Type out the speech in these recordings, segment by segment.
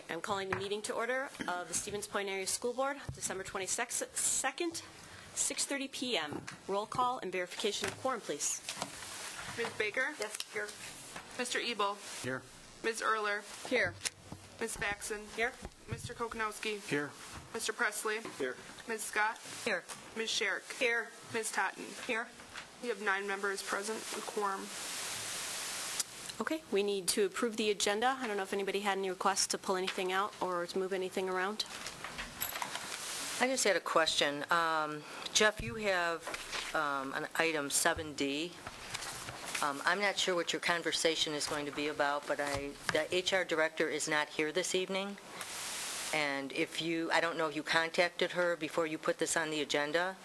right, I'm calling the meeting to order of the Stevens Point Area School Board, December 22nd, 6:30 p.m. Roll call and verification of quorum, please. Ms. Baker? Yes, here. Mr. Ebel? Here. Ms. Erler? Here. Ms. Faxon? Here. Mr. Kokonowski? Here. Mr. Presley? Here. Ms. Scott? Here. Ms. Sherrick? Here. Ms. Totten? Here. We have 9 members present, a quorum. Okay, we need to approve the agenda. I don't know if anybody had any requests to pull anything out or to move anything around. I just had a question. Jeff, you have an item 7D. I'm not sure what your conversation is going to be about, but the HR director is not here this evening. And I don't know if you contacted her before you put this on the agenda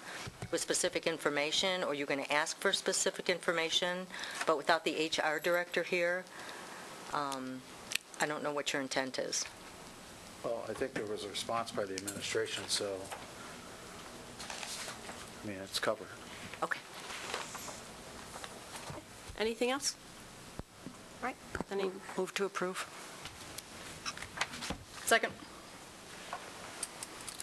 with specific information, or you're going to ask for specific information, but without the HR director here, I don't know what your intent is. Well, I think there was a response by the administration, so, I mean, it's covered. Okay. Anything else? All right, then I Move to approve. second.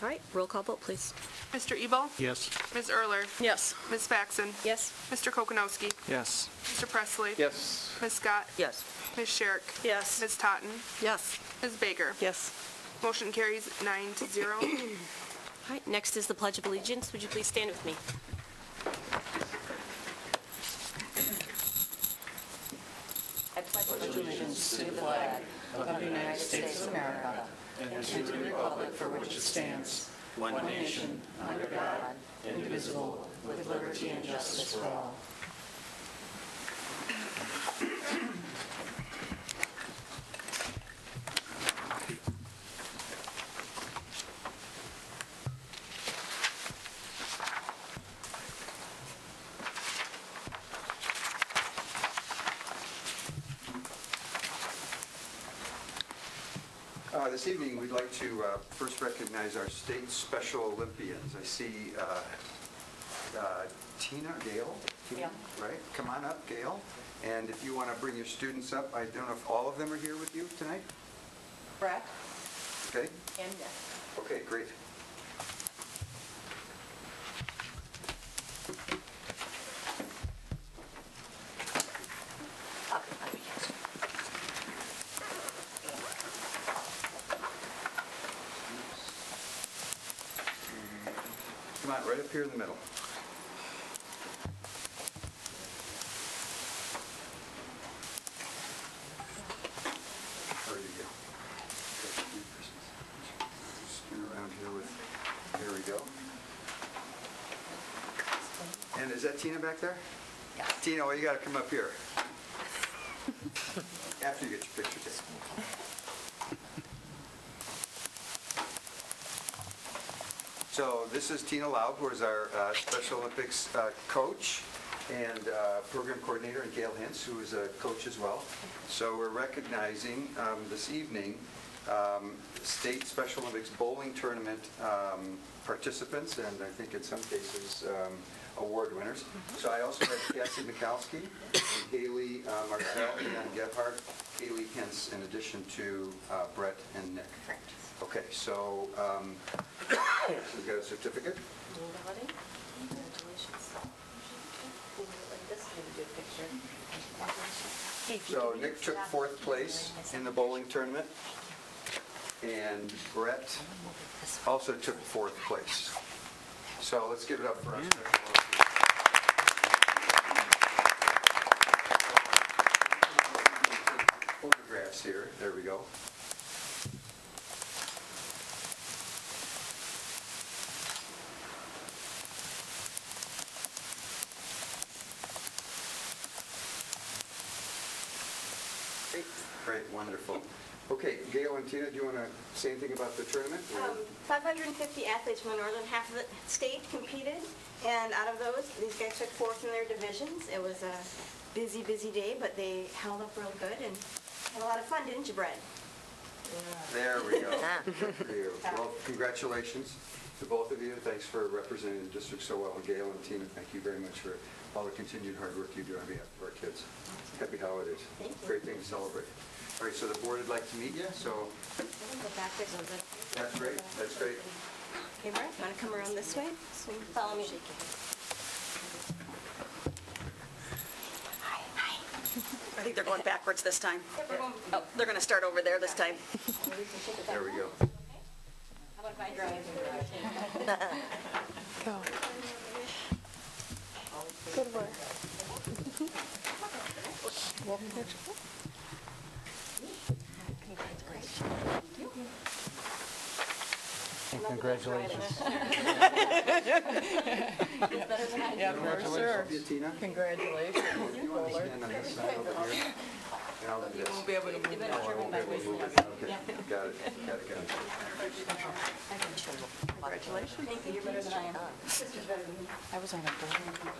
All right, roll call vote, please. Mr. Ebel? Yes. Ms. Erler? Yes. Ms. Faxon? Yes. Mr. Kokonowski? Yes. Mr. Presley? Yes. Ms. Scott? Yes. Ms. Sherrick? Yes. Ms. Totten? Yes. Ms. Baker? Yes. Motion carries 9-0. All right, next is the Pledge of Allegiance. Would you please stand with me? I pledge allegiance to the flag of the United States of America and to the republic for which it stands, one nation, under God, indivisible, with liberty and justice for all. This evening, we'd like to first recognize our state Special Olympians. I see Gail, right? Come on up, Gail. And if you want to bring your students up, I don't know if all of them are here with you tonight? Brett Okay. and Nick. Okay, great. Come on, right up here in the middle. There you go. Spin around here with, there we go. And is that Tina back there? Yeah. Tina, well, you got to come up here. After you get your picture taken. So this is Tina Laub, who is our Special Olympics coach and program coordinator, and Gail Hintz, who is a coach as well. So we're recognizing this evening state Special Olympics bowling tournament participants, and I think in some cases award winners. So I also have Cassie Mikowski, and Haley Marcel, and Gebhardt, Haley Hintz, in addition to Brett and Nick. Correct. Okay, so we've got a certificate. So Nick took 4th place in the bowling tournament, and Brett also took 4th place. So let's give it up for us. Photographs here. There we go. Great, wonderful. Okay, Gail and Tina, do you want to say anything about the tournament? 550 athletes from the northern half of the state competed, and out of those, these guys took 4th in their divisions. It was a busy, busy day, but they held up real good and had a lot of fun, didn't you, Brett? There we go. Good for you. Well, congratulations to both of you. Thanks for representing the district so well. And Gail and Tina, thank you very much for all the continued hard work you do on behalf of our kids. Happy holidays. Thank you. Great thing to celebrate. All right, so the board would like to meet you, so Go backwards on the- that's great, that's great. Okay, Brett, want to come around this way? So you follow me. I think they're going backwards this time. Yep, we're going- Oh, they're going to start over there this time. There we go. How about if I drive? Congratulations. Yeah, for sure. Tina? Congratulations. You want to stand on this side over here? And I'll do this. Won't be able to move that. Okay, got it. Congratulations. You're better than I am. I was on a bowling team.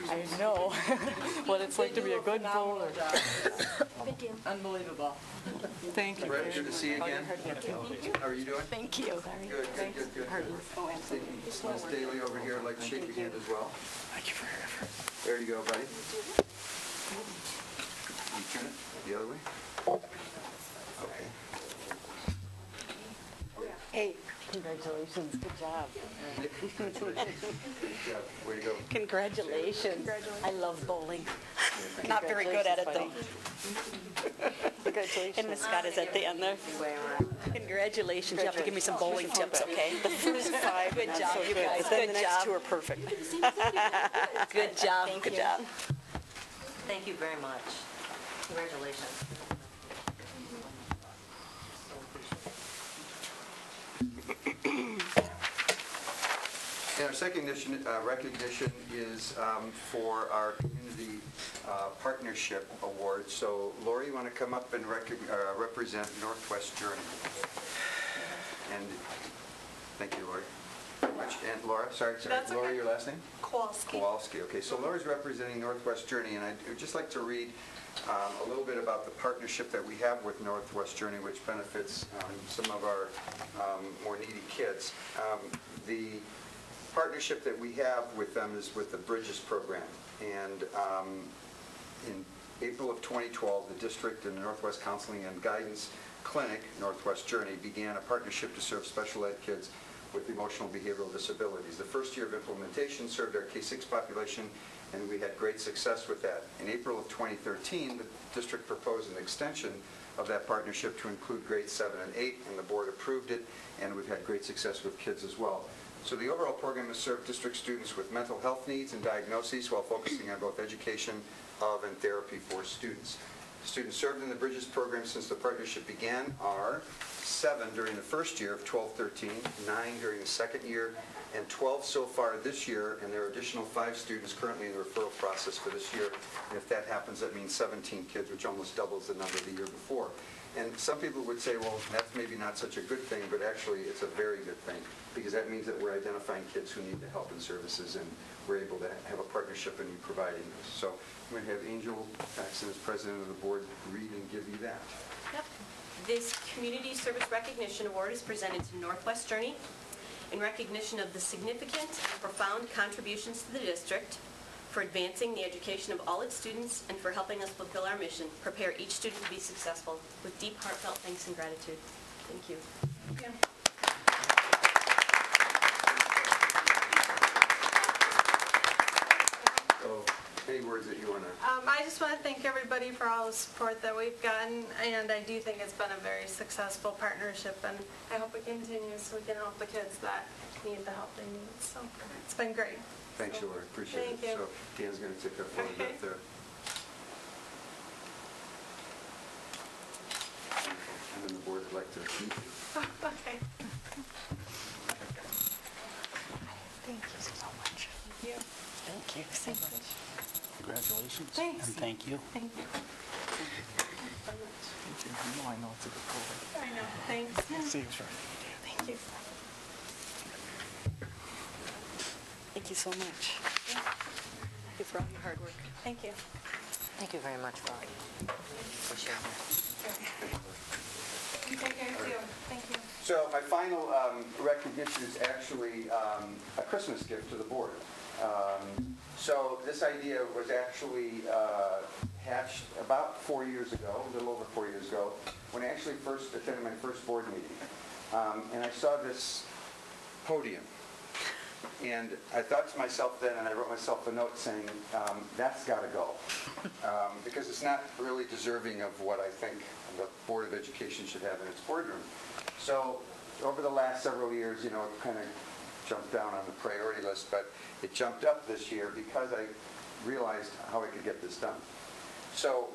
I know what it's like to be a good bowler. Good deal. Unbelievable. Thank you. Brett, good to see you again. How are you doing? Thank you. Good. Ms. Daly over here, I'd like to shake your hand as well. Thank you for your effort. There you go, buddy. You turn it the other way. Okay. Hey, congratulations. Good job. Good job. Way to go. Congratulations. I love bowling. Not very good at it, though. Congratulations. And Miss Scott is at the end there. Congratulations. You have to give me some bowling tips, okay? The first 5, good job, you guys. Good job. are perfect. Good job. Good job. Thank you very much. Congratulations. And our second recognition is for our Community Partnership Award. So Lori, you want to come up and represent Northwest Journey? And thank you, Lori. Very much. And Laura, sorry, That's Lori, okay. your last name? Kowalski. Kowalski. Okay, so Lori's representing Northwest Journey, and I'd just like to read a little bit about the partnership that we have with Northwest Journey, which benefits some of our more needy kids. The partnership that we have with them is with the Bridges program, and in April of 2012, the district and the Northwest Counseling and Guidance Clinic, Northwest Journey, began a partnership to serve special ed kids with emotional behavioral disabilities. The first year of implementation served our K-6 population, and we had great success with that. In April of 2013, the district proposed an extension of that partnership to include grades 7 and 8, and the board approved it, and we've had great success with kids as well. So the overall program has served district students with mental health needs and diagnoses while focusing on both education of and therapy for students. Students served in the Bridges program since the partnership began are 7 during the first year of 12-13, 9 during the second year, and 12 so far this year, and there are additional 5 students currently in the referral process for this year. And if that happens, that means 17 kids, which almost doubles the number the year before. And some people would say, well, that's maybe not such a good thing, but actually it's a very good thing, because that means that we're identifying kids who need the help and services, and we're able to have a partnership and providing this. So I'm going to have Angel Paxton, as president of the board, read and give you that. Yep. This Community Service Recognition Award is presented to Northwest Journey in recognition of the significant and profound contributions to the district, for advancing the education of all its students, and for helping us fulfill our mission, prepare each student to be successful. With deep, heartfelt thanks and gratitude. Thank you. So any words that you want to... I just want to thank everybody for all the support that we've gotten, and I do think it's been a very successful partnership, and I hope it continues so we can help the kids that need the help they need. So it's been great. Thanks, So, Laura. Appreciate it. Thank you. So Dan's going to take a photograph there. And then the board would like to meet you. Okay. Thank you so much. Thank you so much. Congratulations. Thanks. And thank you. Thank you. I know it's a good program. I know. Thanks. See you, sir. Thank you. Thank you so much. Thank you for all your hard work. Thank you. Thank you very much for sharing that. You take care too. Thank you. So my final recognition is actually a Christmas gift to the board. So this idea was actually hatched about 4 years ago, a little over 4 years ago, when I actually first attended my first board meeting. And I saw this podium. And I thought to myself then, and I wrote myself a note saying, that's got to go. Because it's not really deserving of what I think the Board of Education should have in its boardroom. So over the last several years, it kind of jumped down on the priority list, but it jumped up this year because I realized how I could get this done. So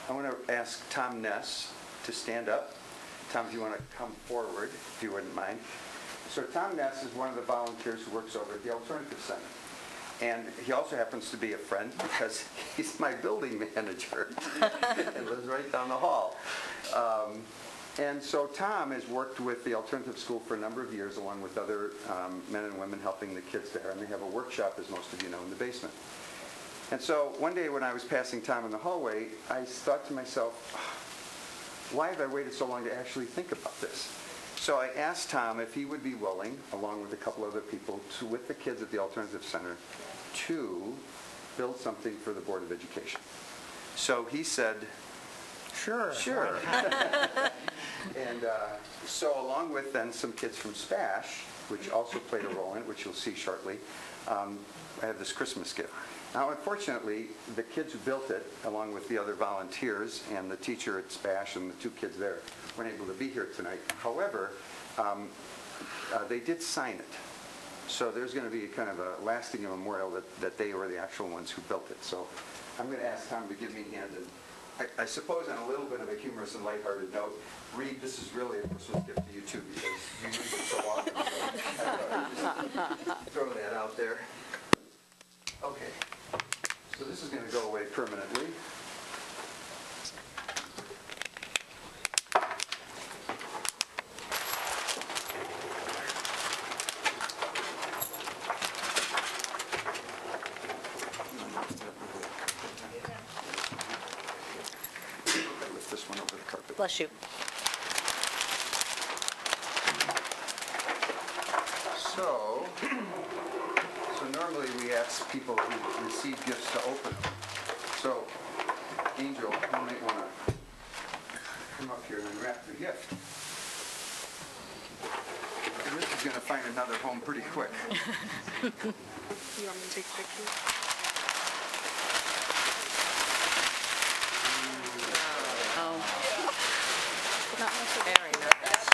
I want to ask Tom Ness to stand up. Tom, if you want to come forward, if you wouldn't mind. So Tom Ness is one of the volunteers who works over at the Alternative Center. And he also happens to be a friend because he's my building manager and lives right down the hall. And so Tom has worked with the Alternative School for a number of years, along with other men and women helping the kids there. And they have a workshop, as most of you know, in the basement. And so one day when I was passing Tom in the hallway, I thought to myself, why have I waited so long to actually think about this? So I asked Tom if he would be willing, along with a couple other people, with the kids at the Alternative Center, to build something for the Board of Education. So he said, sure. And so along with then some kids from SPASH, which also played a role in it, which you'll see shortly, I have this Christmas gift. Now, unfortunately, the kids who built it, along with the other volunteers and the teacher at SPASH and the two kids there, weren't able to be here tonight. However, they did sign it. So there's going to be kind of a lasting memorial that they were the actual ones who built it. So I'm going to ask Tom to give me a hand. And I suppose on a little bit of a humorous and lighthearted note, Reed, this is really a Christmas gift to you too, because you use it so often. So just throw that out there. Okay. So this is going to go away permanently. Lift this one over the carpet. Bless you. So normally we ask people who receive gifts to open them. So, Angel, you might want to come up here and unwrap the gift. And this is going to find another home pretty quick. You want me to take pictures? Very nice.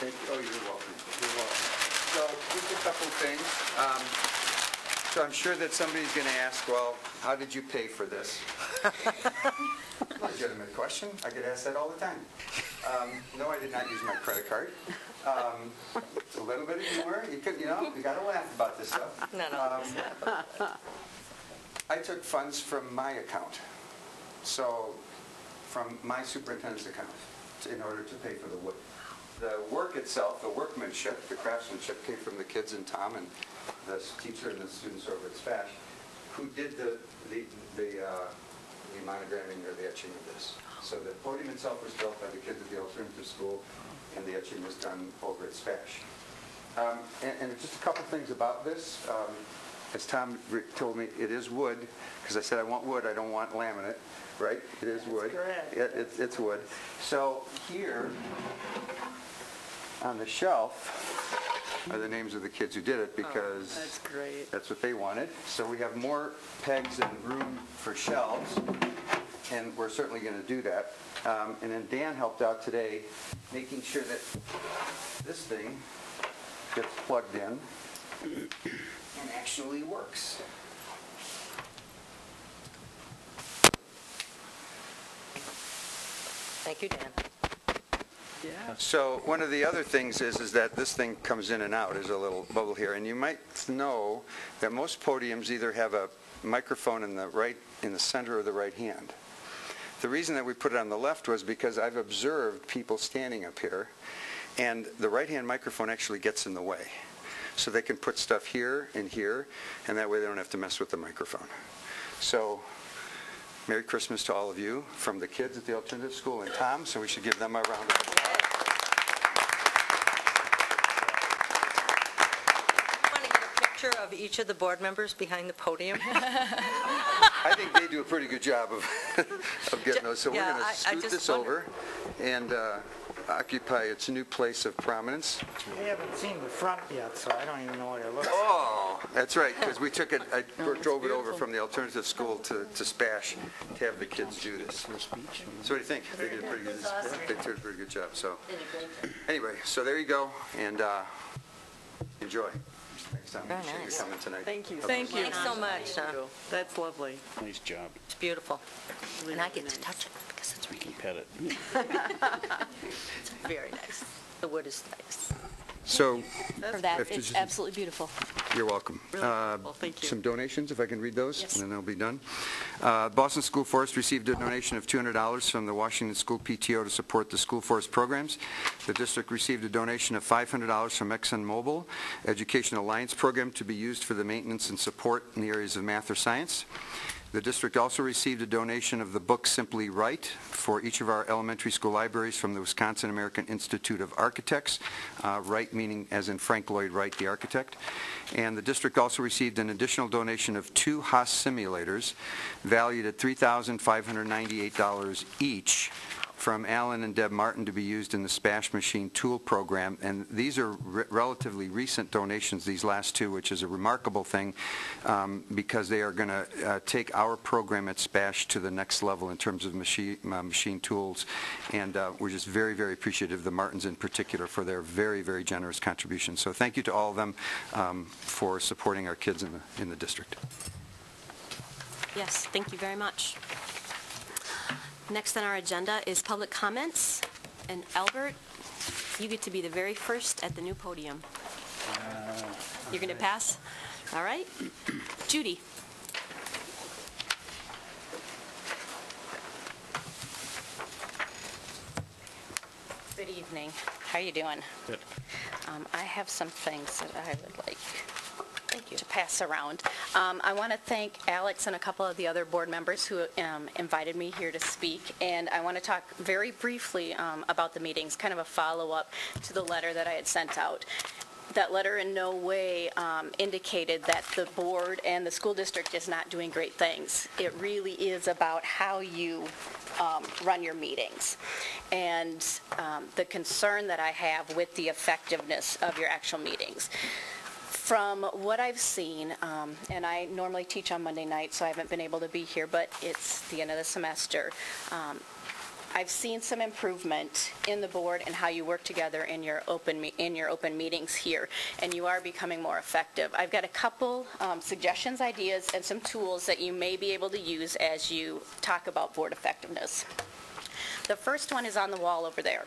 Thank you. Oh, you're welcome. You're welcome. So, just a couple things. So I'm sure that somebody's going to ask, well, how did you pay for this? Legitimate question. I get asked that all the time. No, I did not use my credit card. It's a little bit of humor. You got to laugh about this stuff. No. I took funds from my account. So, from my superintendent's account in order to pay for the wood. The work itself, the workmanship, the craftsmanship came from the kids and Tom and the teacher and the students over at SPASH who did the monogramming or the etching of this. So the podium itself was built by the kids at the Alternative School and the etching was done over at SPASH. And just a couple things about this. As Tom told me, it is wood, because I said I want wood, I don't want laminate, right? It is wood. Correct. It's wood. So here on the shelf are the names of the kids who did it, because That's great. that's what they wanted. So we have more pegs and room for shelves, and we're certainly going to do that. And then Dan helped out today making sure that this thing gets plugged in and actually works. Thank you, Dan. Yeah. So one of the other things is that this thing comes in and out. There's a little bubble here. And you might know that most podiums either have a microphone in the center of the right hand. The reason that we put it on the left was because I've observed people standing up here, and the right-hand microphone actually gets in the way. So they can put stuff here, and that way they don't have to mess with the microphone. So Merry Christmas to all of you from the kids at the Alternative School and Tom, so we should give them a round of applause. I want to get a picture of each of the board members behind the podium? I think they do a pretty good job of getting those. So we're Yeah, going to I scoot just this wonder- over and occupy its new place of prominence. I haven't seen the front yet, so I don't even know what it looks like. Oh, that's right, because we took it, I drove it over from the alternative school to Spash to have the kids do this. So what do you think? They did a pretty good, they did a pretty good job, so. Anyway, so there you go, and enjoy. Next time, Very appreciate you nice. coming tonight. Thank you. Thank you. Thanks so much. That's lovely. Nice job. It's beautiful. And I get to touch it because it's really Pet it. very nice. The wood is nice. So, For that, If it's this is- absolutely beautiful. you're welcome. Well, thank you. Some donations, if I can read those, Yes. and then they'll be done. Boston School Forest received a donation of $200 from the Washington School PTO to support the school forest programs. The district received a donation of $500 from ExxonMobil Education Alliance Program to be used for the maintenance and support in the areas of math or science. The district also received a donation of the book Simply Right for each of our elementary school libraries from the Wisconsin American Institute of Architects, Wright meaning as in Frank Lloyd Wright, the architect. And the district also received an additional donation of 2 Haas simulators valued at $3,598 each from Alan and Deb Martin to be used in the Spash Machine Tool Program. And these are relatively recent donations, these last 2, which is a remarkable thing because they are going to take our program at Spash to the next level in terms of machine tools. And we're just very, very appreciative, the Martins in particular, for their very, very generous contributions. So thank you to all of them for supporting our kids in the district. Yes, thank you very much. Next on our agenda is public comments. And Albert, you get to be the very first at the new podium. You're going to pass? All right. Judy. Good evening. How are you doing? Good. I have some things that I would like to pass around. I want to thank Alex and a couple of the other board members who invited me here to speak, and I want to talk very briefly about the meetings, kind of a follow-up to the letter that I had sent out. That letter in no way indicated that the board and the school district is not doing great things. It really is about how you run your meetings and the concern that I have with the effectiveness of your actual meetings. From what I've seen, and I normally teach on Monday night, so I haven't been able to be here, but it's the end of the semester. I've seen some improvement in the board and how you work together in your open meetings here, and you are becoming more effective. I've got a couple suggestions, ideas, and some tools that you may be able to use as you talk about board effectiveness. The first one is on the wall over there.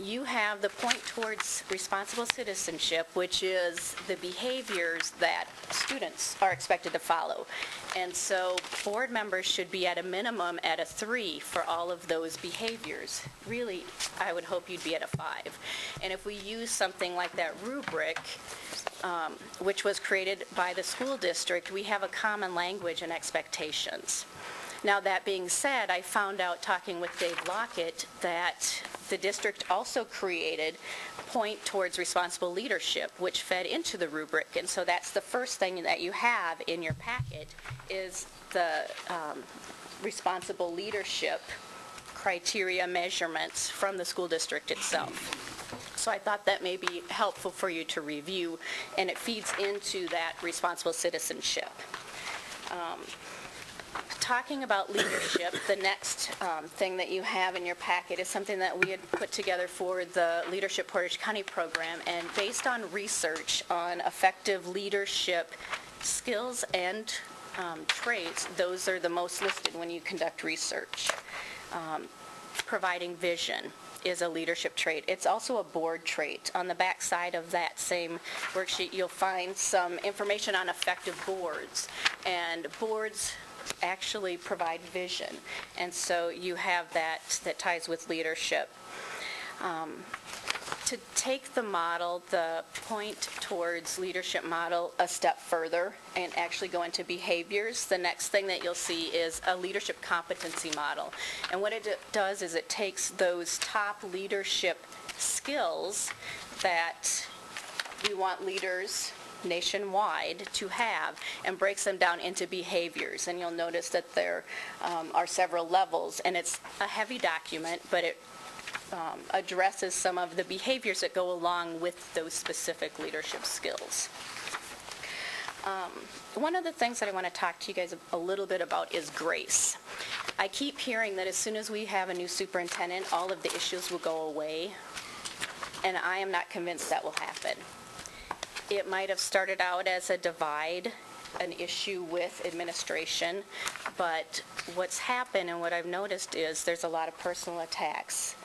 You have the point towards responsible citizenship, which is the behaviors that students are expected to follow. And so board members should be at a minimum at a 3 for all of those behaviors. Really, I would hope you'd be at a 5. And if we use something like that rubric, which was created by the school district, we have a common language and expectations. Now, that being said, I found out talking with Dave Lockett that the district also created Point Towards Responsible Leadership, which fed into the rubric. And so that's the first thing that you have in your packet is the responsible leadership criteria measurements from the school district itself. So I thought that may be helpful for you to review, and it feeds into that responsible citizenship. Talking about leadership, the next thing that you have in your packet is something that we had put together for the Leadership Portage County program, and based on research on effective leadership skills and traits, those are the most listed when you conduct research. Providing vision is a leadership trait. It's also a board trait. On the back side of that same worksheet, you'll find some information on effective boards, and boards actually provide vision, and so you have that ties with leadership. To take the model, the Point Towards Leadership model, a step further and actually go into behaviors, the next thing that you'll see is a leadership competency model. And what it does is it takes those top leadership skills that we want leaders nationwide to have and breaks them down into behaviors. And you'll notice that there are several levels, and it's a heavy document, but it addresses some of the behaviors that go along with those specific leadership skills. One of the things that I want to talk to you guys a little bit about is grace. I keep hearing that as soon as we have a new superintendent, all of the issues will go away, and I am not convinced that will happen. It might have started out as a divide, an issue with administration, but what's happened and what I've noticed is there's a lot of personal attacks,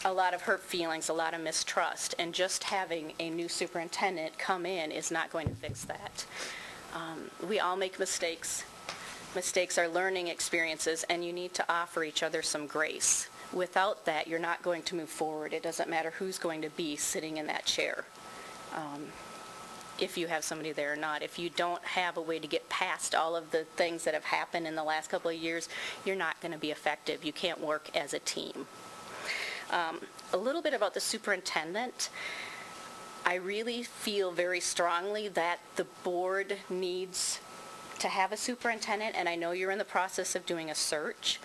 a lot of hurt feelings, a lot of mistrust, and just having a new superintendent come in is not going to fix that. We all make mistakes. Mistakes are learning experiences, and you need to offer each other some grace. Without that, you're not going to move forward. It doesn't matter who's going to be sitting in that chair, if you have somebody there or not. If you don't have a way to get past all of the things that have happened in the last couple of years, you're not going to be effective. You can't work as a team. A little bit about the superintendent. I really feel very strongly that the board needs to have a superintendent, and I know you're in the process of doing a search.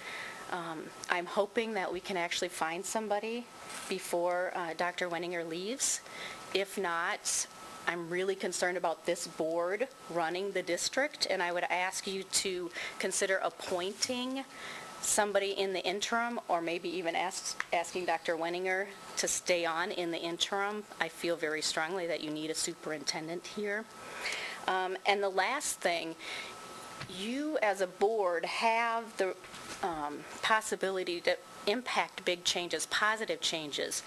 I'm hoping that we can actually find somebody before Dr. Wenninger leaves. If not, I'm really concerned about this board running the district, and I would ask you to consider appointing somebody in the interim, or maybe even asking Dr. Wenninger to stay on in the interim. I feel very strongly that you need a superintendent here. And the last thing, you as a board have the possibility to impact big changes, positive changes,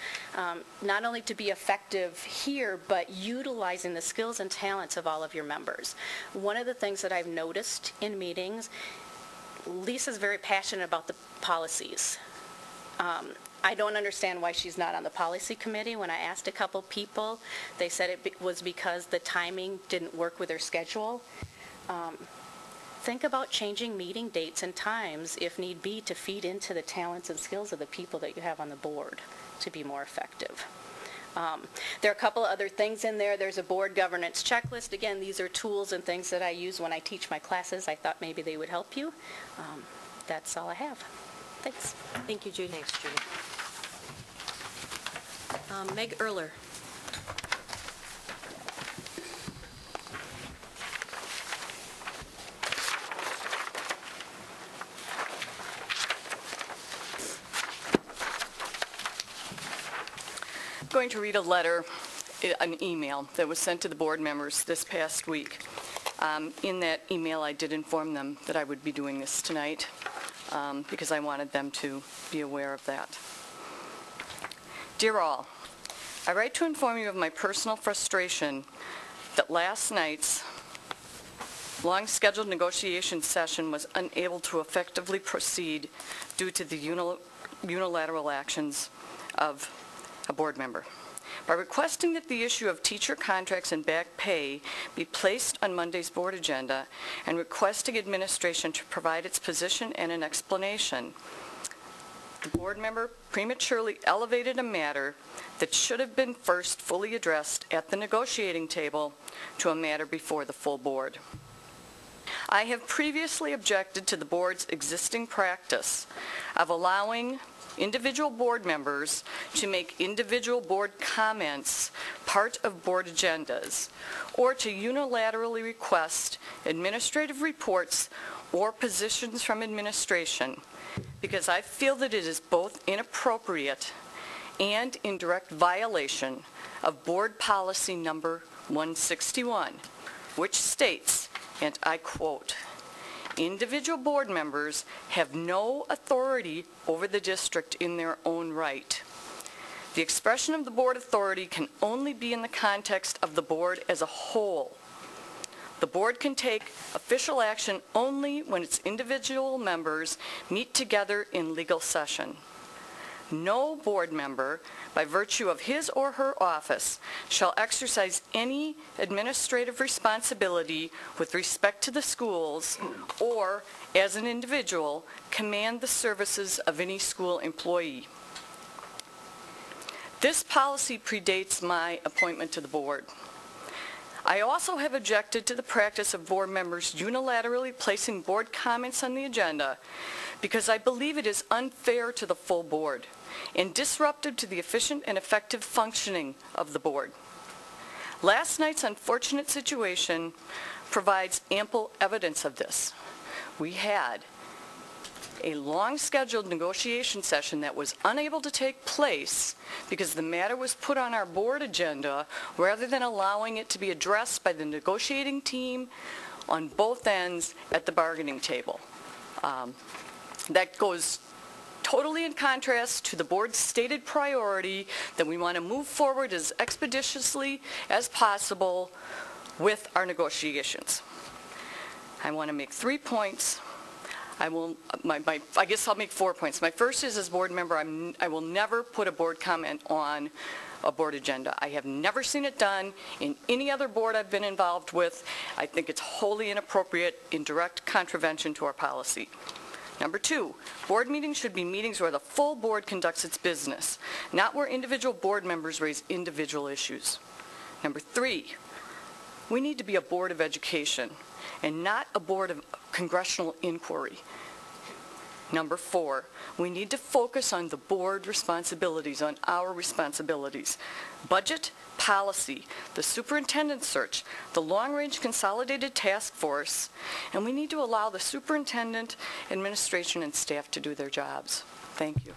not only to be effective here, but utilizing the skills and talents of all of your members. One of the things that I've noticed in meetings, Lisa's very passionate about the policies. I don't understand why she's not on the policy committee. When I asked a couple people, they said it was because the timing didn't work with her schedule. Think about changing meeting dates and times, if need be, to feed into the talents and skills of the people that you have on the board to be more effective. There are a couple other things in there. There's a board governance checklist. Again, these are tools and things that I use when I teach my classes. I thought maybe they would help you. That's all I have. Thanks. Thank you, Judy. Thanks, Judy. Meg Erler. I'm going to read a letter, an email that was sent to the board members this past week. In that email, I did inform them that I would be doing this tonight because I wanted them to be aware of that. Dear all, I write to inform you of my personal frustration that last night's long-scheduled negotiation session was unable to effectively proceed due to the unilateral actions of a board member. By requesting that the issue of teacher contracts and back pay be placed on Monday's board agenda and requesting administration to provide its position and an explanation, the board member prematurely elevated a matter that should have been first fully addressed at the negotiating table to a matter before the full board. I have previously objected to the board's existing practice of allowing individual board members to make individual board comments part of board agendas, or to unilaterally request administrative reports or positions from administration, because I feel that it is both inappropriate and in direct violation of Board Policy Number 161, which states, and I quote, "Individual board members have no authority over the district in their own right. The expression of the board authority can only be in the context of the board as a whole. The board can take official action only when its individual members meet together in legal session. No board member, by virtue of his or her office, shall exercise any administrative responsibility with respect to the schools or, as an individual, command the services of any school employee." This policy predates my appointment to the board. I also have objected to the practice of board members unilaterally placing board comments on the agenda because I believe it is unfair to the full board and disruptive to the efficient and effective functioning of the board. Last night's unfortunate situation provides ample evidence of this. We had a long-scheduled negotiation session that was unable to take place because the matter was put on our board agenda rather than allowing it to be addressed by the negotiating team on both ends at the bargaining table. That goes totally in contrast to the board's stated priority that we want to move forward as expeditiously as possible with our negotiations. I want to make 3 points. I guess I'll make 4 points. My first is, as board member, I will never put a board comment on a board agenda. I have never seen it done in any other board I've been involved with. I think it's wholly inappropriate, in direct contravention to our policy. Number 2, board meetings should be meetings where the full board conducts its business, not where individual board members raise individual issues. Number 3, we need to be a board of education and not a board of congressional inquiry. Number 4, we need to focus on the board responsibilities, on our responsibilities. Budget, policy, the superintendent search, the long-range consolidated task force, and we need to allow the superintendent, administration, and staff to do their jobs. Thank you.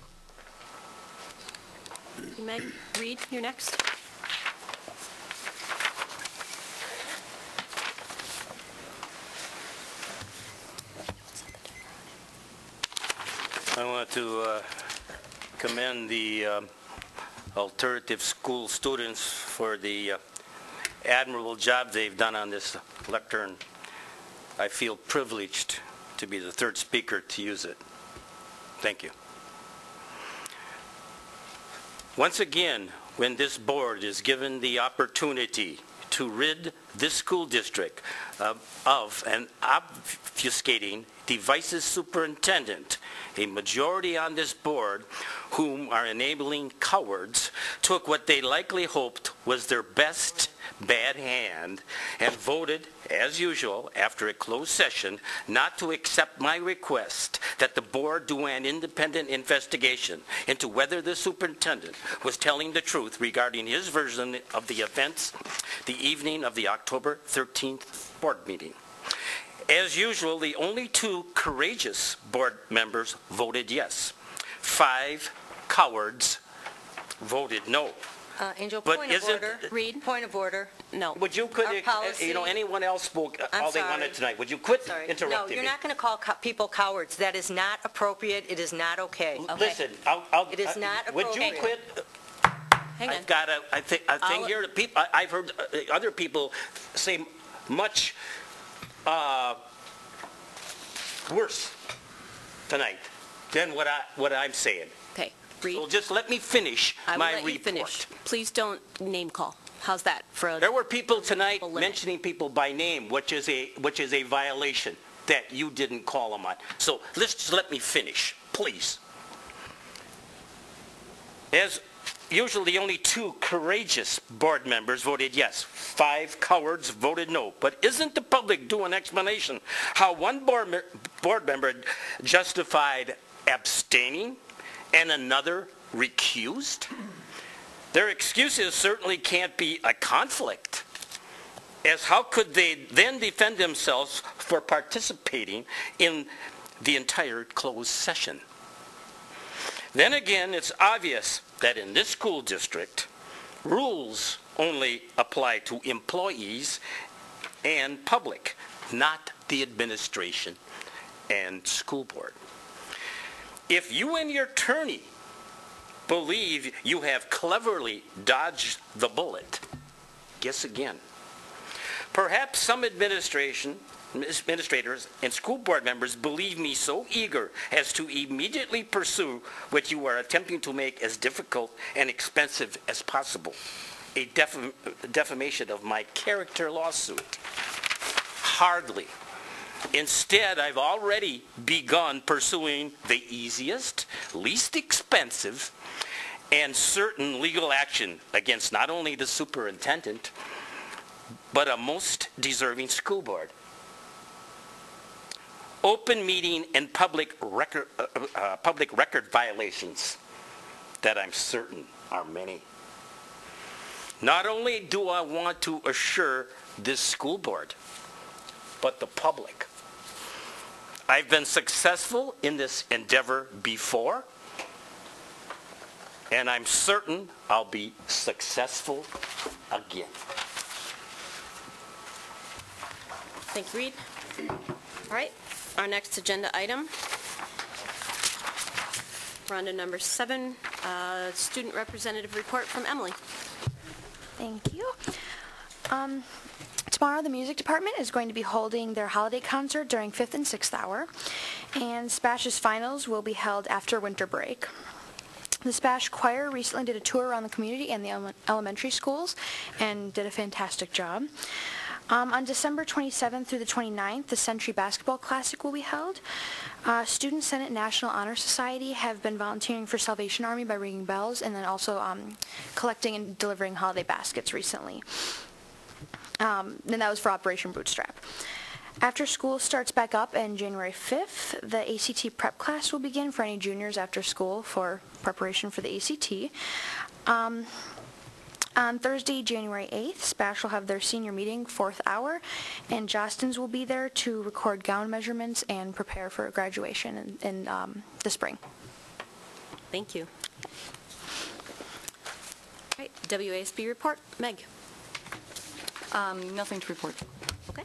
Meg Reed, you're next. I want to commend the alternative school students for the admirable job they've done on this lectern. I feel privileged to be the third speaker to use it. Thank you. Once again, when this board is given the opportunity to rid this school district of an obfuscating devices superintendent, a majority on this board, whom are enabling cowards, took what they likely hoped was their best bad hand and voted, as usual, after a closed session, not to accept my request that the board do an independent investigation into whether the superintendent was telling the truth regarding his version of the events the evening of the October 13th board meeting. As usual, the only 2 courageous board members voted yes. 5 cowards voted no. Angel, But point of isn't- order. Reed? Point of order. No. Would you Our policy- anyone else spoke I'm all they sorry. wanted tonight. Would you quit Sorry. interrupting No, me? you're not going to call people cowards. That is not appropriate. It is not okay. Listen, It is not would you appropriate. quit? Hang on. I've got a thing here that people, I've heard other people say much worse tonight than what I'm saying. Okay, Reed, So just let me finish I will my let you report. finish. Please don't name call. How's that for a... There were people tonight Limit. mentioning people by name, which is a violation that you didn't call them on. So just let me finish, please. As usual, the only 2 courageous board members voted yes. 5 cowards voted no. But isn't the public due an explanation how one board member justified abstaining and another recused? Their excuses certainly can't be a conflict, as how could they then defend themselves for participating in the entire closed session? Then again, it's obvious that in this school district, rules only apply to employees and public, not the administration and school board. If you and your attorney believe you have cleverly dodged the bullet, guess again. Perhaps some administrators and school board members believe me so eager as to immediately pursue what you are attempting to make as difficult and expensive as possible, a defamation of my character lawsuit. Hardly. Instead, I've already begun pursuing the easiest, least expensive, and certain legal action against not only the superintendent, but a most deserving school board. Open meeting and public record violations that I'm certain are many. Not only do I want to assure this school board, but the public. I've been successful in this endeavor before, and I'm certain I'll be successful again. Thank you, Reed. All right, our next agenda item, we're on to number 7, student representative report from Emily. Thank you. Tomorrow, the music department is going to be holding their holiday concert during 5th and 6th hour, and Spash's finals will be held after winter break. The Spash Choir recently did a tour around the community and the elementary schools and did a fantastic job. On December 27th through the 29th, the Century Basketball Classic will be held. Student Senate National Honor Society have been volunteering for Salvation Army by ringing bells and then also collecting and delivering holiday baskets recently. And that was for Operation Bootstrap. After school starts back up on January 5th, the ACT prep class will begin for any juniors after school for preparation for the ACT. On Thursday, January 8th, Spash will have their senior meeting, 4th hour, and Jostens will be there to record gown measurements and prepare for graduation in the spring. Thank you. All right, WASB report. Meg. Nothing to report. Okay.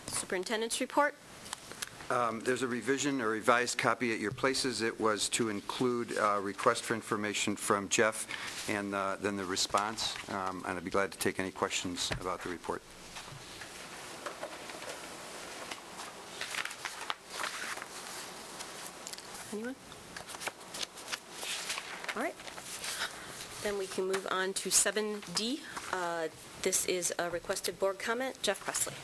Superintendent's report. There's a revision, a revised copy at your places. It was to include a request for information from Jeff and then the response. And I'd be glad to take any questions about the report. Anyone? All right. Then we can move on to 7D. This is a requested board comment. Jeff Presley.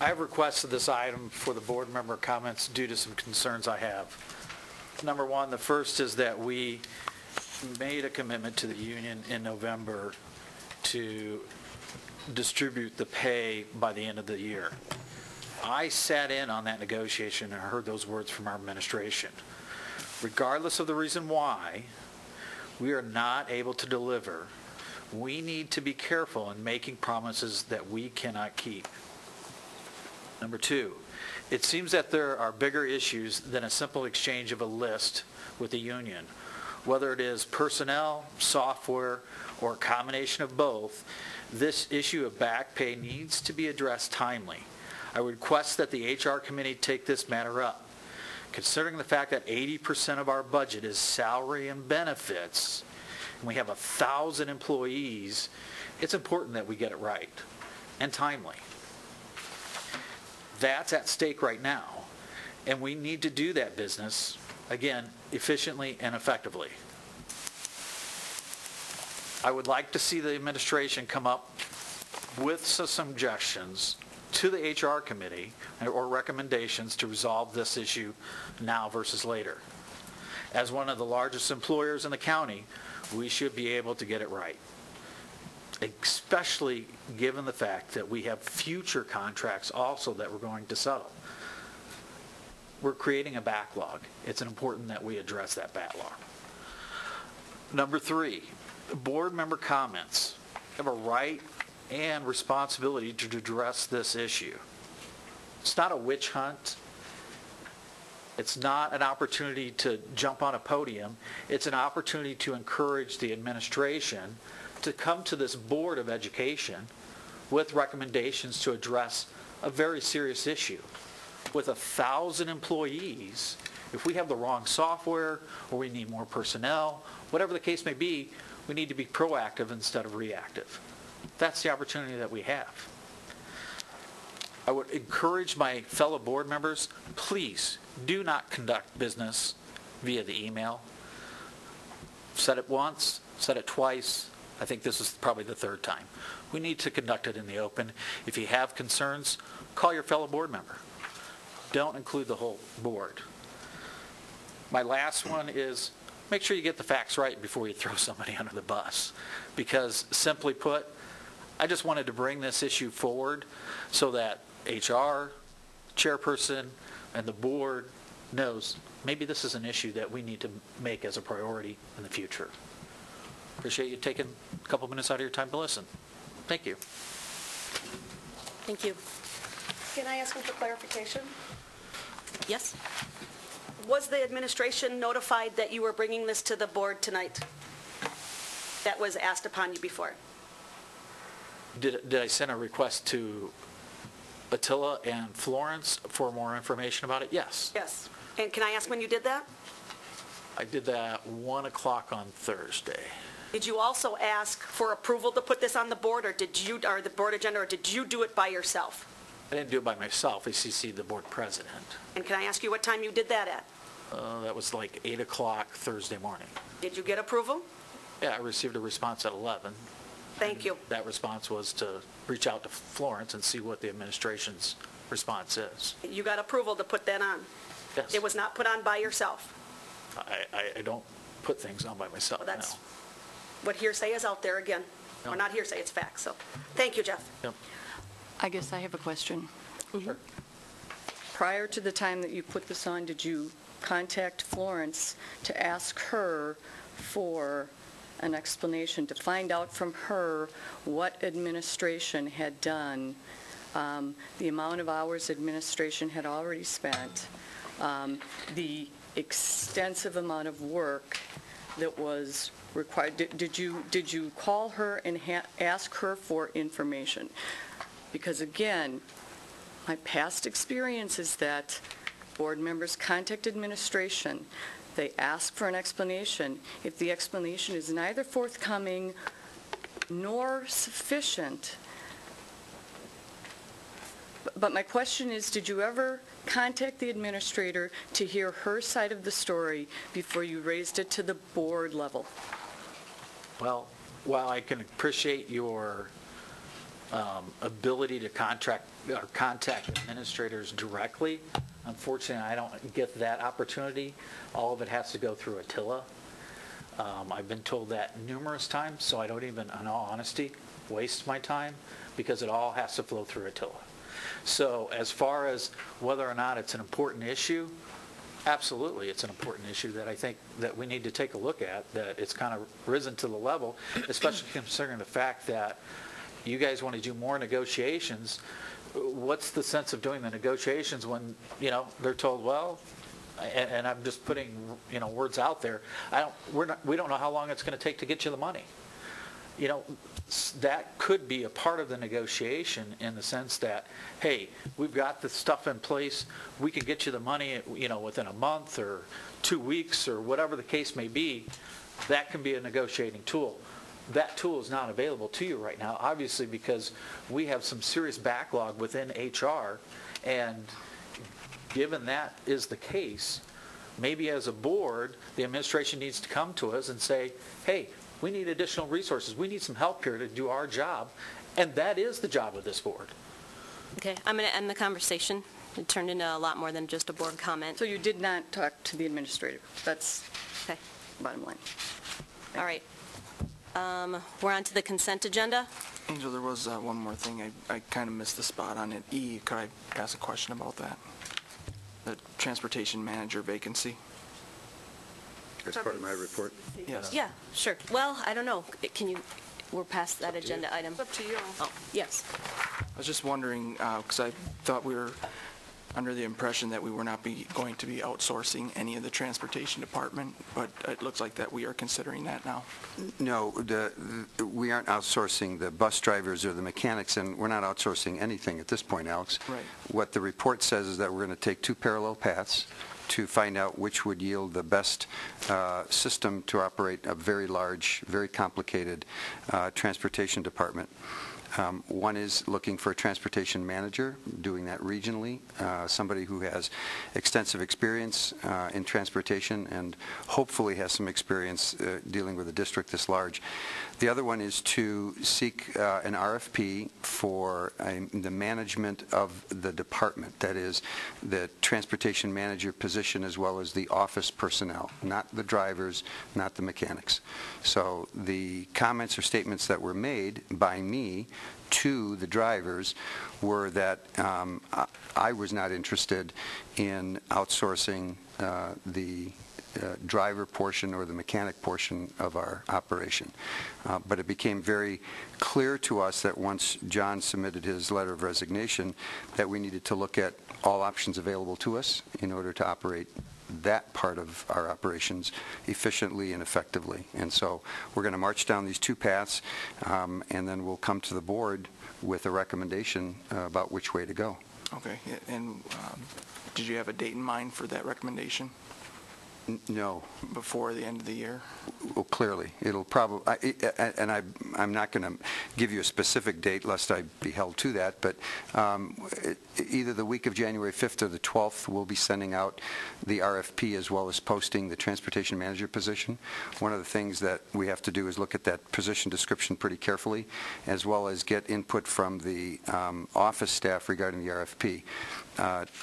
I have requested this item for the board member comments due to some concerns I have. Number one, the first is that we made a commitment to the union in November to distribute the pay by the end of the year. I sat in on that negotiation and heard those words from our administration. Regardless of the reason why we are not able to deliver, we need to be careful in making promises that we cannot keep. Number two, it seems that there are bigger issues than a simple exchange of a list with the union. Whether it is personnel, software, or a combination of both, this issue of back pay needs to be addressed timely. I would request that the HR committee take this matter up. Considering the fact that 80% of our budget is salary and benefits, and we have 1,000 employees, it's important that we get it right and timely. That's at stake right now, and we need to do that business, again, efficiently and effectively. I would like to see the administration come up with some suggestions to the HR committee or recommendations to resolve this issue now versus later. As one of the largest employers in the county, we should be able to get it right, especially given the fact that we have future contracts also that we're going to settle. We're creating a backlog. It's important that we address that backlog. Number three, board member comments have a right and responsibility to address this issue. It's not a witch hunt. It's not an opportunity to jump on a podium. It's an opportunity to encourage the administration to come to this Board of Education with recommendations to address a very serious issue. With 1,000 employees, if we have the wrong software or we need more personnel, whatever the case may be, we need to be proactive instead of reactive. That's the opportunity that we have. I would encourage my fellow board members, please do not conduct business via the email. Said it once, said it twice. I think this is probably the third time. We need to conduct it in the open. If you have concerns, call your fellow board member. Don't include the whole board. My last one is make sure you get the facts right before you throw somebody under the bus. Because simply put, I just wanted to bring this issue forward so that HR, chairperson, and the board knows maybe this is an issue that we need to make as a priority in the future. Appreciate you taking a couple minutes out of your time to listen. Thank you. Thank you. Can I ask him for clarification? Yes? Was the administration notified that you were bringing this to the board tonight? That was asked upon you before? Did I send a request to Attila and Florence for more information about it? Yes. Yes. And can I ask when you did that? I did that 1 o'clock on Thursday. Did you also ask for approval to put this on the board, or or the board agenda, or did you do it by yourself? I didn't do it by myself. I CC'd the board president. And can I ask you what time you did that at? That was like 8 o'clock Thursday morning. Did you get approval? Yeah, I received a response at 11. Thank you. That response was to reach out to Florence and see what the administration's response is. You got approval to put that on? Yes. It was not put on by yourself? I don't put things on by myself, Well, that's no. what hearsay is out there again. No. Or not hearsay, it's facts. So, thank you, Jeff. Yep. I guess I have a question. Sure. Prior to the time that you put this on, did you contact Florence to ask her for an explanation, to find out from her what administration had done, the amount of hours administration had already spent, the extensive amount of work that was required? Did you call her and ask her for information? Because again, my past experience is that board members contact administration, they ask for an explanation. If the explanation is neither forthcoming nor sufficient, but my question is, did you ever contact the administrator to hear her side of the story before you raised it to the board level? Well, while I can appreciate your ability to contact administrators directly, unfortunately, I don't get that opportunity. All of it has to go through Attila. I've been told that numerous times, so I don't even, in all honesty, waste my time because it all has to flow through Attila. So as far as whether or not it's an important issue, absolutely, it's an important issue that I think that we need to take a look at, that it's kind of risen to the level, especially considering the fact that you guys want to do more negotiations. What's the sense of doing the negotiations when, they're told, well, and I'm just putting, words out there, we don't know how long it's going to take to get you the money. That could be a part of the negotiation in the sense that, hey, we've got the stuff in place, we can get you the money, within a month or 2 weeks or whatever the case may be. That can be a negotiating tool. That tool is not available to you right now, obviously, because we have some serious backlog within HR, and given that is the case, maybe as a board, the administration needs to come to us and say, hey, we need additional resources. We need some help here to do our job, and that is the job of this board. Okay, I'm going to end the conversation. It turned into a lot more than just a board comment. So you did not talk to the administrator. That's Okay. bottom line. All right. We're on to the consent agenda. Angel, there was one more thing. I kind of missed the spot on it. E, could I ask a question about that? The transportation manager vacancy? As part of my report. Yes. Yeah, sure. Well, I don't know. We're past that agenda item. It's up to you. Oh, yes. I was just wondering, because I thought we were under the impression that we were not going to be outsourcing any of the transportation department, but it looks like that we are considering that now. No, we aren't outsourcing the bus drivers or the mechanics, and we're not outsourcing anything at this point, Alex. Right. What the report says is that we're going to take 2 parallel paths to find out which would yield the best system to operate a very large, very complicated transportation department. One is looking for a transportation manager, doing that regionally, somebody who has extensive experience in transportation and hopefully has some experience dealing with a district this large. The other one is to seek an RFP for the management of the department, that is, the transportation manager position as well as the office personnel, not the drivers, not the mechanics. So the comments or statements that were made by me to the drivers were that I was not interested in outsourcing the driver portion or the mechanic portion of our operation. But it became very clear to us that once John submitted his letter of resignation, that we needed to look at all options available to us in order to operate that part of our operations efficiently and effectively. And so we're going to march down these two paths, and then we'll come to the board with a recommendation about which way to go. Okay, and did you have a date in mind for that recommendation? No. Before the end of the year? Well, clearly. It'll probably, and I'm not going to give you a specific date lest I be held to that, but either the week of January 5th or the 12th, we'll be sending out the RFP as well as posting the transportation manager position. One of the things that we have to do is look at that position description pretty carefully, as well as get input from the office staff regarding the RFP.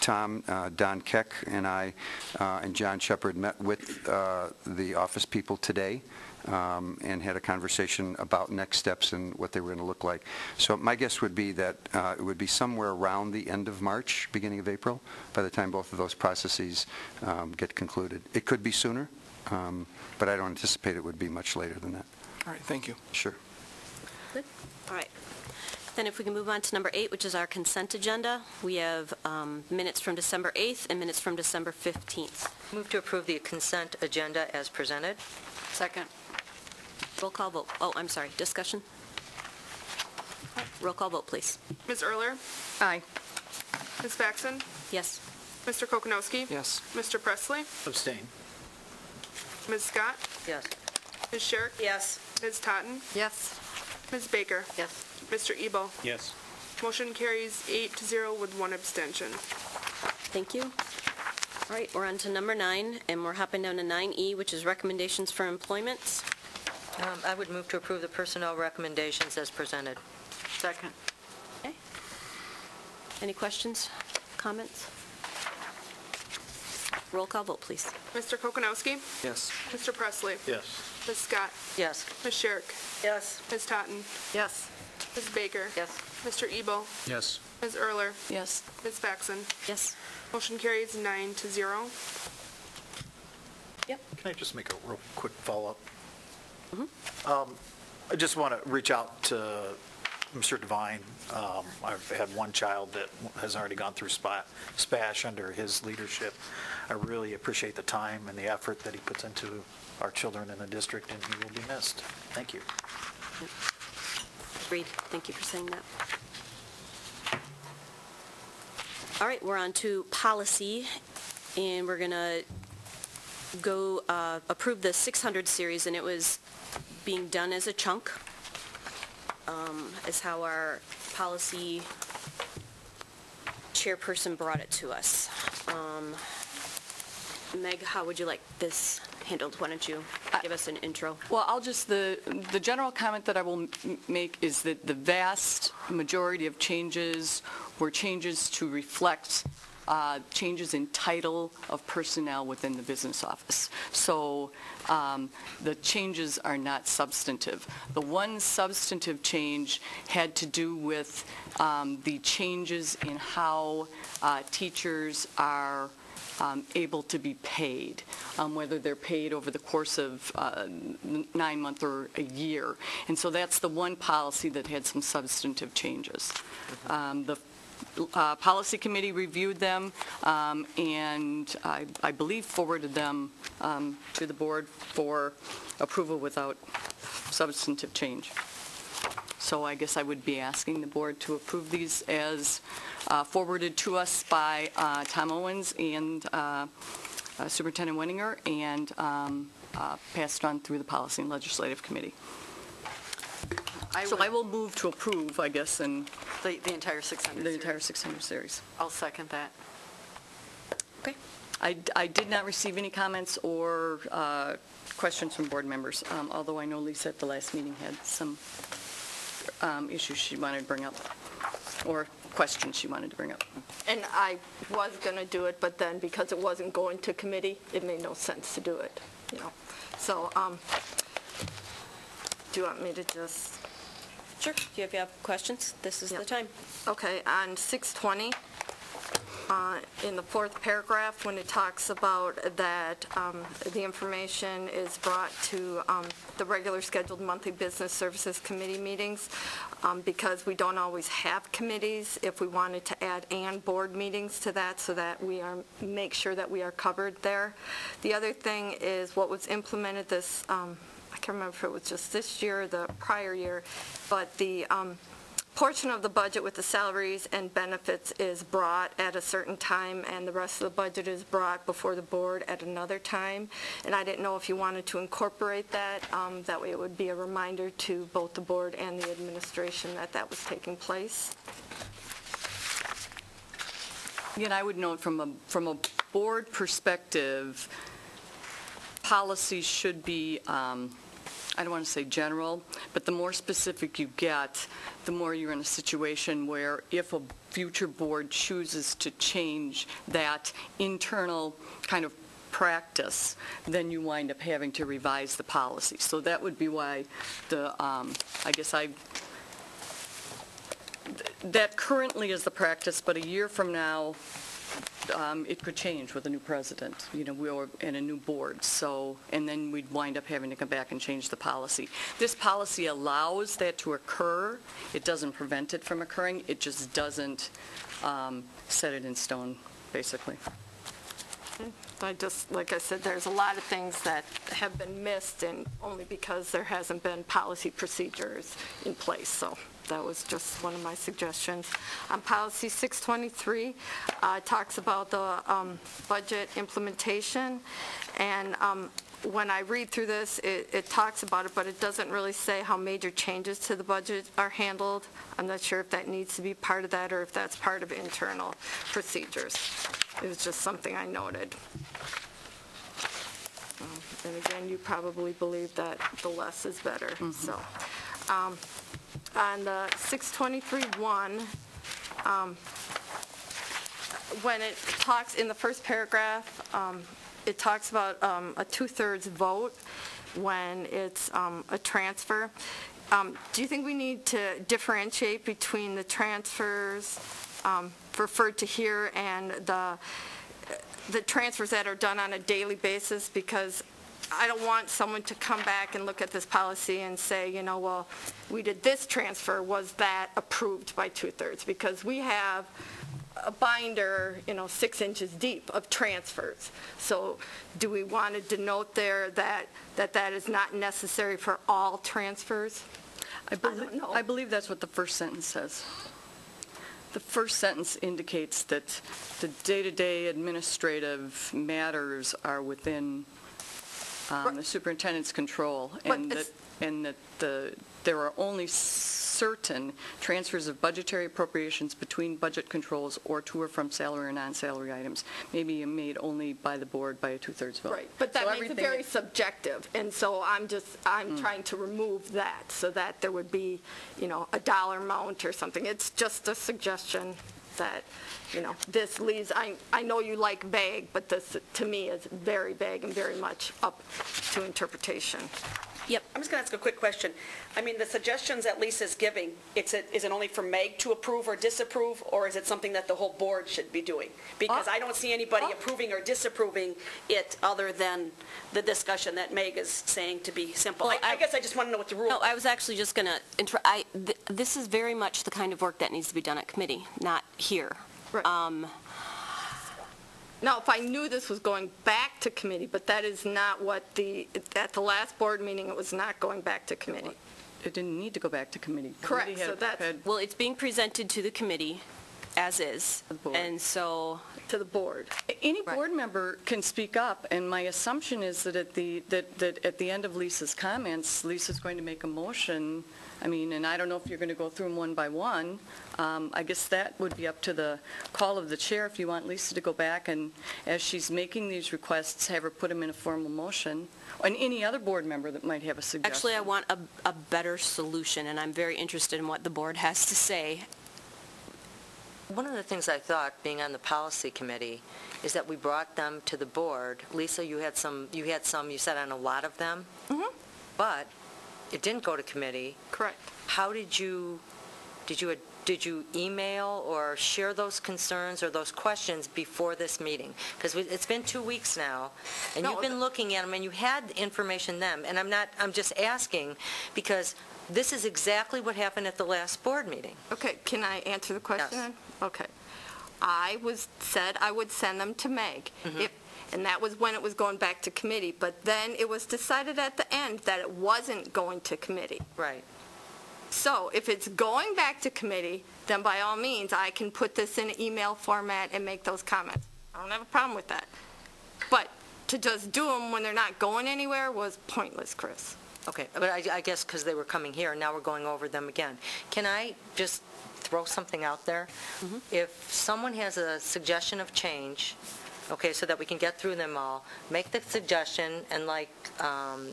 Tom, Don Keck, and I, and John Shepard met with the office people today and had a conversation about next steps and what they were going to look like. So my guess would be that it would be somewhere around the end of March, beginning of April, by the time both of those processes get concluded. It could be sooner, but I don't anticipate it would be much later than that. All right, thank you. Sure. Good. All right. Then if we can move on to number 8, which is our consent agenda. We have minutes from December 8th and minutes from December 15th. Move to approve the consent agenda as presented. Second. Roll call vote. Oh, I'm sorry. Discussion? Roll call vote, please. Ms. Erler? Aye. Ms. Faxon? Yes. Mr. Kokonowski? Yes. Mr. Presley? Abstain. Ms. Scott? Yes. Ms. Sherrick? Yes. Ms. Totten? Yes. Ms. Baker? Yes. Mr. Ebel? Yes. Motion carries 8-0 with 1 abstention. Thank you. All right, we're on to number 9, and we're hopping down to 9E, which is recommendations for employments. I would move to approve the personnel recommendations as presented. Second. Okay. Any questions, comments? Roll call vote, please. Mr. Kokonowski? Yes. Mr. Presley? Yes. Ms. Scott? Yes. Ms. Sherrick? Yes. Ms. Totten? Yes. Ms. Baker? Yes. Mr. Ebel? Yes. Ms. Erler? Yes. Ms. Faxon? Yes. Motion carries 9-0. Yep. Can I just make a real quick follow-up? I just want to reach out to Mr. Devine. I've had one child that has already gone through SPASH under his leadership. I really appreciate the time and the effort that he puts into our children in the district, and he will be missed. Thank you. Agreed. Thank you for saying that. All right, we're on to policy, and we're going to go approve the 600 series, and it was being done as a chunk, is how our policy chairperson brought it to us. Meg, how would you like this handled? Why don't you give us an intro? Well, I'll just, the general comment that I will make is that the vast majority of changes were changes to reflect changes in title of personnel within the business office. So the changes are not substantive. The one substantive change had to do with the changes in how teachers are able to be paid, whether they're paid over the course of 9 months or a year. And so that's the one policy that had some substantive changes. The policy committee reviewed them and I believe forwarded them to the board for approval without substantive change. So I guess I would be asking the board to approve these as forwarded to us by Tom Owens and Superintendent Wenninger, and passed on through the Policy and Legislative Committee. So I will move to approve, I guess, and The entire 600 the entire 600 series. I'll second that. Okay. I did not receive any comments or questions from board members, although I know Lisa at the last meeting had some issues she wanted to bring up, or questions she wanted to bring up. And I was going to do it, but then because it wasn't going to committee, it made no sense to do it, you know. So, do you want me to just Sure. If you have questions, this is the Yep. time. Okay, on 620, in the fourth paragraph, when it talks about that the information is brought to the regular scheduled monthly business services committee meetings, because we don't always have committees, if we wanted to add and board meetings to that so that we make sure that we are covered there. The other thing is what was implemented this, I can't remember if it was just this year or the prior year, but the portion of the budget with the salaries and benefits is brought at a certain time, and the rest of the budget is brought before the board at another time. And I didn't know if you wanted to incorporate that. That way it would be a reminder to both the board and the administration that that was taking place. Again, I would note from a board perspective, policies should be, I don't want to say general, but the more specific you get, the more you're in a situation where if a future board chooses to change that internal kind of practice, then you wind up having to revise the policy. So that would be why that currently is the practice, but a year from now, it could change with a new president, and a new board. So, and then we'd wind up having to come back and change the policy. This policy allows that to occur. It doesn't prevent it from occurring. It just doesn't set it in stone, basically. Like I said, there's a lot of things that have been missed, and only because there hasn't been policy procedures in place. So that was just one of my suggestions. On policy 623, it talks about the budget implementation, and when I read through this, it talks about it, but it doesn't really say how major changes to the budget are handled. I'm not sure if that needs to be part of that or if that's part of internal procedures. It was just something I noted. And again, you probably believe that the less is better. So, on the 623-1, when it talks in the first paragraph, it talks about a 2/3 vote when it's a transfer. Do you think we need to differentiate between the transfers referred to here and the transfers that are done on a daily basis? Because I don't want someone to come back and look at this policy and say, well, we did this transfer, was that approved by 2/3? Because we have a binder, 6 inches deep of transfers. So do we want to denote there that is not necessary for all transfers? I don't know. I believe that's what the first sentence says. The first sentence indicates that the day-to-day administrative matters are within the superintendent's control, and that there are only certain transfers of budgetary appropriations between budget controls or to or from salary or non-salary items may be made only by the board by a 2/3 vote. Right, but that makes it very subjective, and so I'm trying to remove that so that there would be, a dollar amount or something. It's just a suggestion that, this leaves, I know you like vague, but this, to me, is very vague and very much up to interpretation. Yep. I'm just going to ask a quick question. I mean, the suggestions that Lisa's giving, is it only for Meg to approve or disapprove, or is it something that the whole board should be doing? Because I don't see anybody approving or disapproving it other than the discussion that Meg is saying to be simple. Well, I guess I just want to know what the rule is. No, I was actually just going to, this is very much the kind of work that needs to be done at committee, not here. Right. Now, if I knew this was going back to committee, but that is not what at the last board meeting, it was not going back to committee. It didn't need to go back to committee. Correct, so that's... Well, it's being presented to the committee as is, and so... To the board. Any board member can speak up, and my assumption is that at the end of Lisa's comments, Lisa's going to make a motion. I mean, and I don't know if you're going to go through them one by one. I guess that would be up to the call of the chair if you want Lisa to go back and, as she's making these requests, have her put them in a formal motion. And any other board member that might have a suggestion. Actually, I want a better solution, and I'm very interested in what the board has to say. One of the things I thought, being on the policy committee, is that we brought them to the board. Lisa, you had some, you said on a lot of them, but it didn't go to committee. Correct. How did you email or share those concerns or those questions before this meeting? Because it's been 2 weeks now, and you've been looking at them, and you had information then. And I'm just asking, because this is exactly what happened at the last board meeting. Okay, can I answer the question Yes. then? Okay. I said I would send them to Meg, and that was when it was going back to committee, but then it was decided at the end that it wasn't going to committee. Right. So if it's going back to committee, then by all means, I can put this in an email format and make those comments. I don't have a problem with that. But to just do them when they're not going anywhere was pointless, Chris. Okay, but I guess because they were coming here, and now we're going over them again. Can I just throw something out there? If someone has a suggestion of change, okay, so that we can get through them all, make the suggestion, and like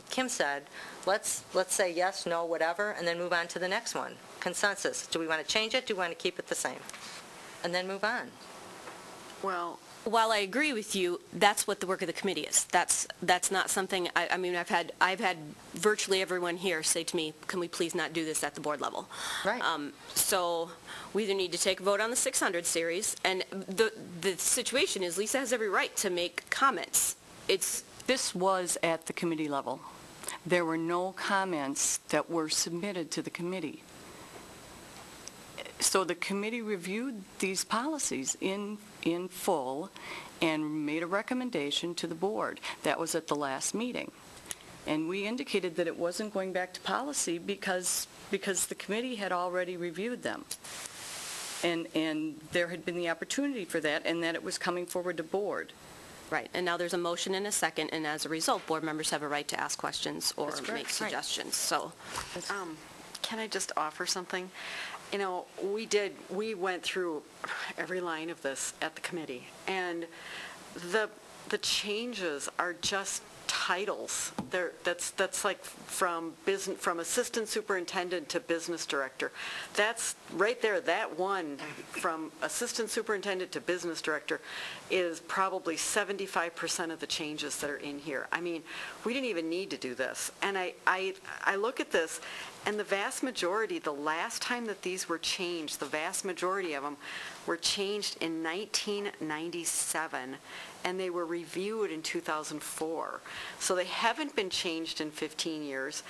Kim said, let's say yes, no, whatever, and then move on to the next one. Consensus. Do we want to change it? Do we want to keep it the same? And then move on. Well, while I agree with you, that's what the work of the committee is. That's not something, I mean, I've had virtually everyone here say to me, can we please not do this at the board level? Right. So we either need to take a vote on the 600 series, and the situation is Lisa has every right to make comments. This was at the committee level. There were no comments that were submitted to the committee. So the committee reviewed these policies in full and made a recommendation to the board. That was at the last meeting. And we indicated that it wasn't going back to policy because the committee had already reviewed them. And there had been the opportunity for that, and that it was coming forward to board. Right, and now there's a motion and a second, and as a result, board members have a right to ask questions or make suggestions. So, can I just offer something? You know, we went through every line of this at the committee, and the changes are just titles. That's like from assistant superintendent to business director. That's right there. That one from assistant superintendent to business director is probably 75% of the changes that are in here. I mean, we didn't even need to do this. And I look at this, and the vast majority, the last time that these were changed, the vast majority of them were changed in 1997, and they were reviewed in 2004. So they haven't been changed in 15 years.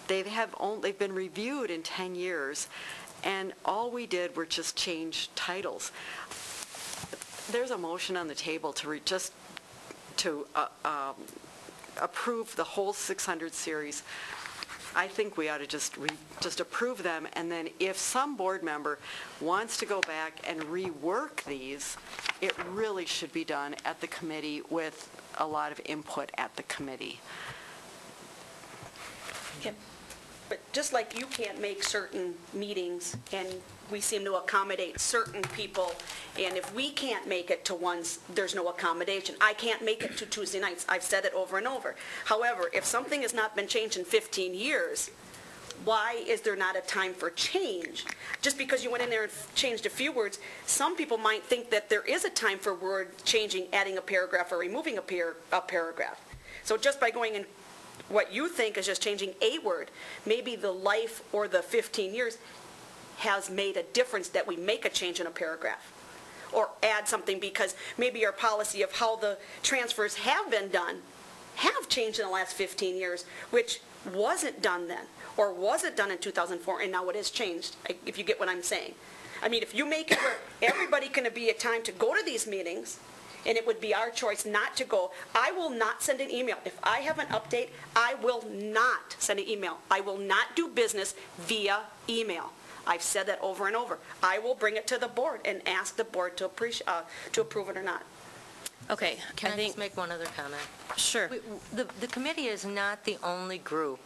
They've been reviewed in 10 years, and all we did were just change titles. There's a motion on the table to approve the whole 600 series. I think we ought to just approve them, and then if some board member wants to go back and rework these, it really should be done at the committee with a lot of input at the committee. But just like you can't make certain meetings, and we seem to accommodate certain people, and if we can't make it to ones, there's no accommodation. I can't make it to Tuesday nights. I've said it over and over. However, if something has not been changed in 15 years, why is there not a time for change? Just because you went in there and changed a few words, some people might think that there is a time for word changing, adding a paragraph or removing a paragraph. So just by going in what you think is just changing a word, maybe the life or the 15 years has made a difference that we make a change in a paragraph or add something, because maybe our policy of how the transfers have been done have changed in the last 15 years, which wasn't done then, or wasn't done in 2004, and now it has changed, if you get what I'm saying. I mean, if you make it where everybody can be a time to go to these meetings, and it would be our choice not to go, I will not send an email. If I have an update, I will not send an email. I will not do business via email. I've said that over and over. I will bring it to the board and ask the board to approve it or not. okay. Can I just make one other comment? Sure. The committee is not the only group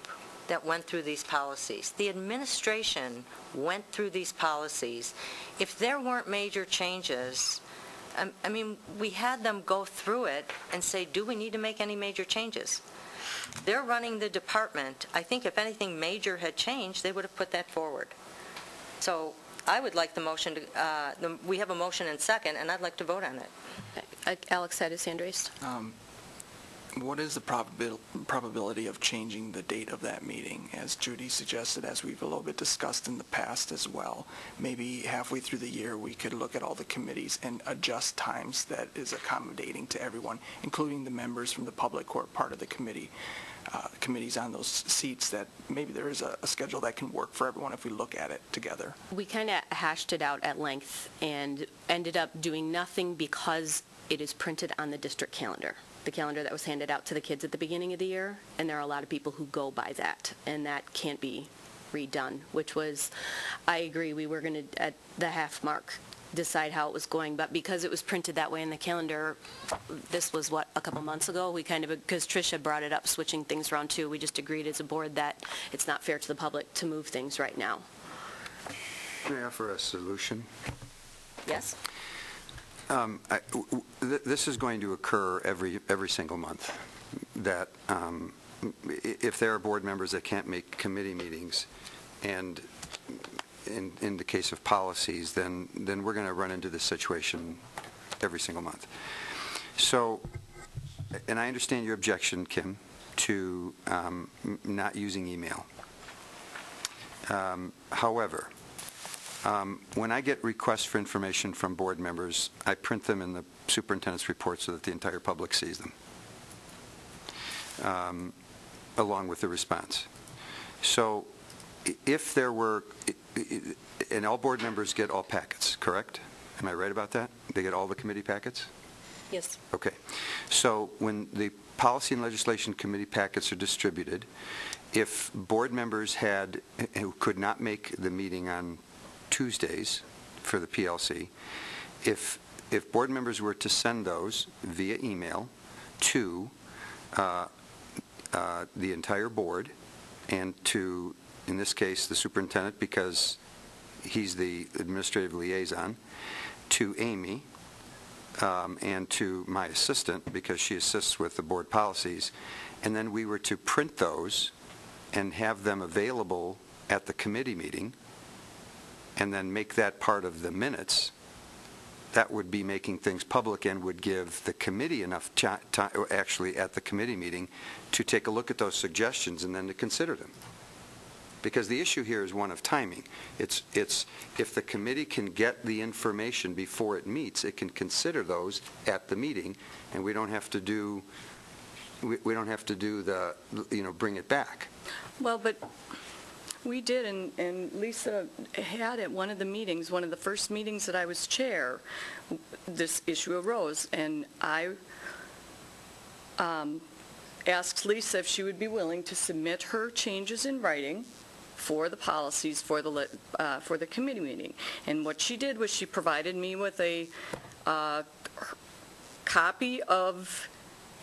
that went through these policies. The administration went through these policies. If there weren't major changes, I mean, we had them go through it and say, do we need to make any major changes? They're running the department. I think if anything major had changed, they would have put that forward. So I would like the motion to, we have a motion and second, and I'd like to vote on it. Alex had his hand raised. What is the probability of changing the date of that meeting? As Judy suggested, as we've a little bit discussed in the past as well, maybe halfway through the year, we could look at all the committees and adjust times that is accommodating to everyone, including the members from the public who are part of the committees on those seats, that maybe there is a schedule that can work for everyone if we look at it together. We kind of hashed it out at length and ended up doing nothing because it is printed on the district calendar, the calendar that was handed out to the kids at the beginning of the year, and there are a lot of people who go by that, and that can't be redone, which was, I agree, we were going to, at the half mark, decide how it was going, but because it was printed that way in the calendar, this was, what, a couple months ago, we kind of, because Tricia brought it up, switching things around too, we just agreed as a board that it's not fair to the public to move things right now. May I offer a solution? Yes? This is going to occur every single month, that if there are board members that can't make committee meetings, and in the case of policies, then we're going to run into this situation every single month. So, and I understand your objection, Kim, to not using email. However, when I get requests for information from board members, I print them in the superintendent's report so that the entire public sees them, along with the response. So if there were, and all board members get all packets, correct? Am I right about that? They get all the committee packets? Yes. Okay. So when the policy and legislation committee packets are distributed, if board members who could not make the meeting on Tuesdays for the PLC, if board members were to send those via email to the entire board, and to, in this case, the superintendent, because he's the administrative liaison, to Amy, and to my assistant, because she assists with the board policies, and then we were to print those and have them available at the committee meeting, and then make that part of the minutes, that would be making things public and would give the committee enough time, actually at the committee meeting, to take a look at those suggestions and then to consider them. Because the issue here is one of timing. It's if the committee can get the information before it meets, it can consider those at the meeting, and we don't have to do the, bring it back. Well, but we did, and Lisa had at one of the meetings, one of the first meetings that I was chair, this issue arose, and I asked Lisa if she would be willing to submit her changes in writing for the policies for the committee meeting. And what she did was she provided me with a copy of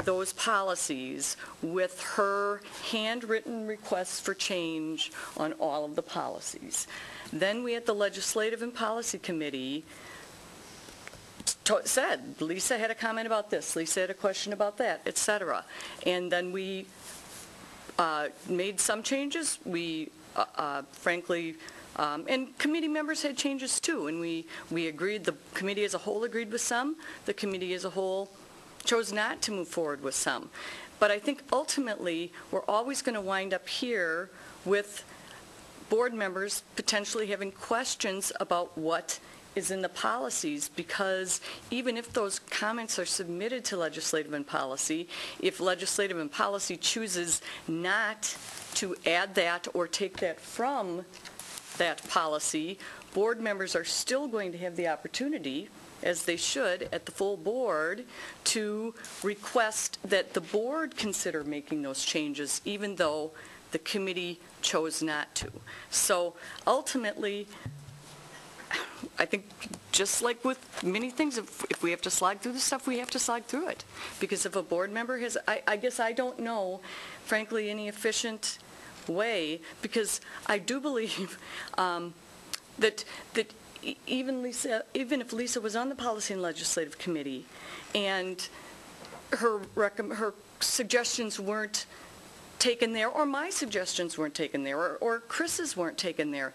those policies with her handwritten requests for change on all of the policies. Then we at the Legislative and Policy Committee said, Lisa had a comment about this, Lisa had a question about that, etc. And then we made some changes. We frankly, and committee members had changes too, and we agreed, the committee as a whole agreed with some, the committee as a whole chose not to move forward with some. But I think ultimately we're always going to wind up here with board members potentially having questions about what is in the policies, because even if those comments are submitted to Legislative and Policy, if Legislative and Policy chooses not to add that or take that from that policy, board members are still going to have the opportunity, as they should at the full board, to request that the board consider making those changes, even though the committee chose not to. So ultimately, I think just like with many things, if we have to slog through the stuff, we have to slog through it. Because if a board member has, I guess I don't know, frankly, any efficient way, because I do believe that even if Lisa was on the Policy and Legislative Committee and her suggestions weren't taken there, or my suggestions weren't taken there, or Chris's weren't taken there,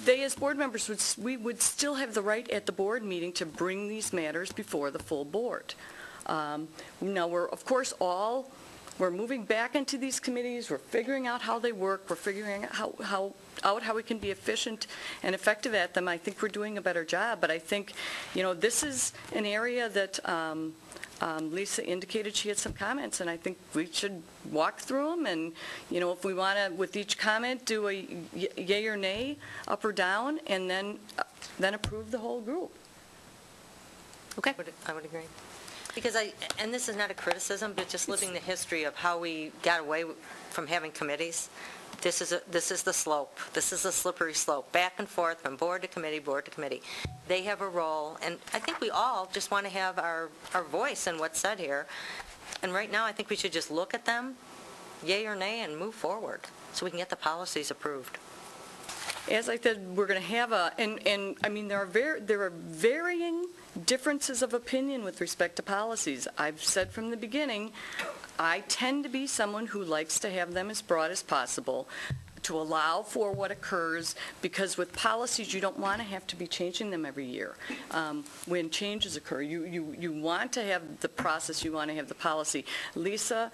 they as board members we would still have the right at the board meeting to bring these matters before the full board. Now, we're, of course, we're moving back into these committees, we're figuring out how they work, we're figuring out how we can be efficient and effective at them. I think we're doing a better job, but I think, this is an area that Lisa indicated she had some comments, and I think we should walk through them, and, if we want to, with each comment, do a yay or nay, up or down, and then approve the whole group. Okay. I would agree. Because and this is not a criticism, but just living the history of how we got away from having committees. This is the slope. This is a slippery slope, back and forth from board to committee, board to committee. They have a role, and I think we all just want to have our voice in what's said here. And right now, I think we should just look at them, yay or nay, and move forward so we can get the policies approved. As I said, we're going to have there are varying differences of opinion with respect to policies. I've said from the beginning, I tend to be someone who likes to have them as broad as possible to allow for what occurs, because with policies, you don't want to have to be changing them every year. When changes occur, you want to have the process, you want to have the policy. Lisa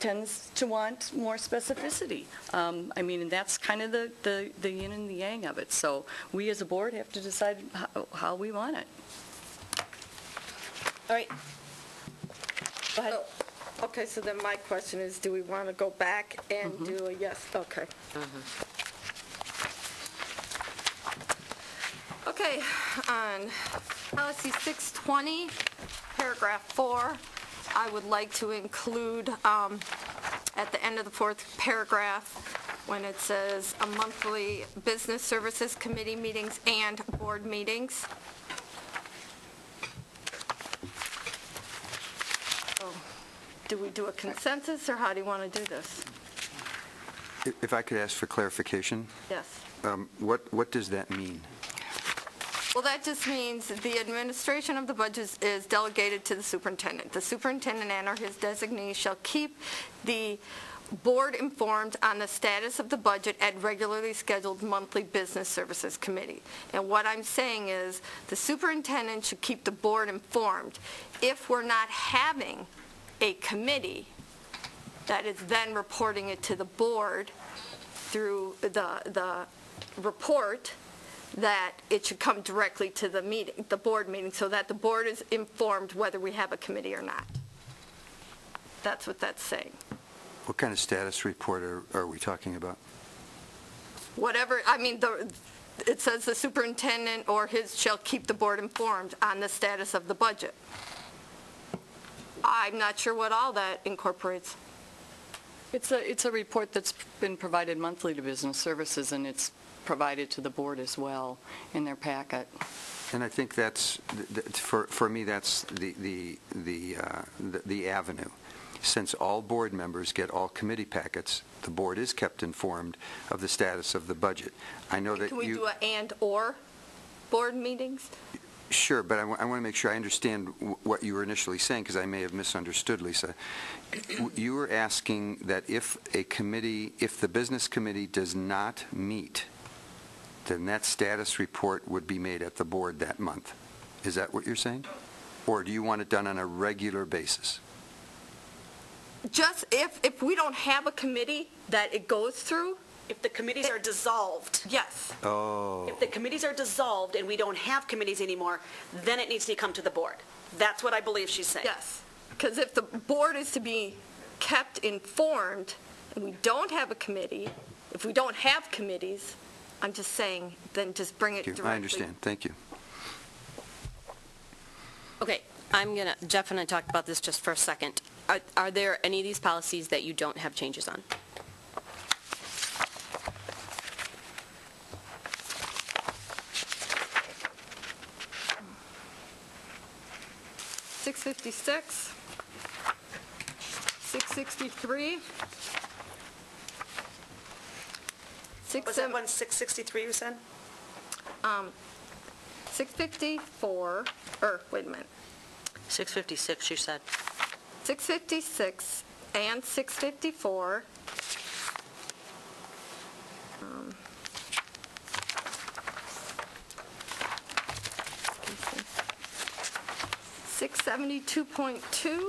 tends to want more specificity. And that's kind of the yin and the yang of it. So we as a board have to decide how we want it. All right. Go ahead. Okay, so then my question is, do we want to go back and do a yes? Okay. Okay, on policy 620, paragraph 4, I would like to include at the end of the fourth paragraph when it says a monthly business services committee meetings and board meetings. Do we do a consensus, or how do you want to do this? If I could ask for clarification, Yes. what does that mean? Well, that just means the administration of the budget is delegated to the superintendent. The superintendent and/or his designee shall keep the board informed on the status of the budget at regularly scheduled monthly business services committee. And what I'm saying is the superintendent should keep the board informed. If we're not having a committee that is then reporting it to the board through the report, that it should come directly to the meeting, the board meeting, so that the board is informed whether we have a committee or not. That's what that's saying. What kind of status report are we talking about? Whatever, it says the superintendent or his shall keep the board informed on the status of the budget. I'm not sure what all that incorporates. It's a report that's been provided monthly to business services, and it's provided to the board as well in their packet. And I think that's, for me, that's the avenue. Since all board members get all committee packets, the board is kept informed of the status of the budget. I know that Can we do an and/or board meetings? Sure, but I want to make sure I understand what you were initially saying, because I may have misunderstood, Lisa. You were asking that if the business committee does not meet, then that status report would be made at the board that month. Is that what you're saying? Or do you want it done on a regular basis? Just if we don't have a committee that it goes through. If the committees are dissolved. Yes. Oh. If the committees are dissolved and we don't have committees anymore, then it needs to come to the board. That's what I believe she's saying. Yes, because if the board is to be kept informed and we don't have a committee, if we don't have committees, I'm just saying, then just bring it directly. I understand. Thank you. Okay, Jeff and I talked about this just for a second. Are there any of these policies that you don't have changes on? 656, 663, Was that one 663 you said? 654, wait a minute. 656, you said. 656 and 654. 672.2,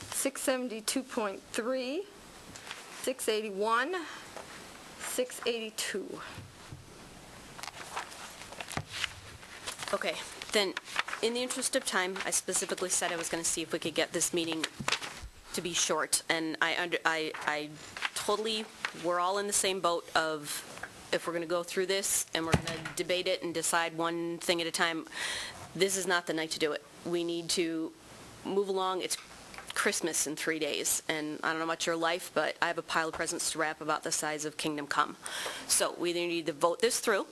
672.3, 681, 682. Okay, then, in the interest of time, I specifically said I was going to see if we could get this meeting to be short, and I totally, we're all in the same boat of, if we're going to go through this, and we're going to debate it and decide one thing at a time, this is not the night to do it. We need to move along. It's Christmas in 3 days, and I don't know about your life, but I have a pile of presents to wrap about the size of Kingdom Come. So we either need to vote this through.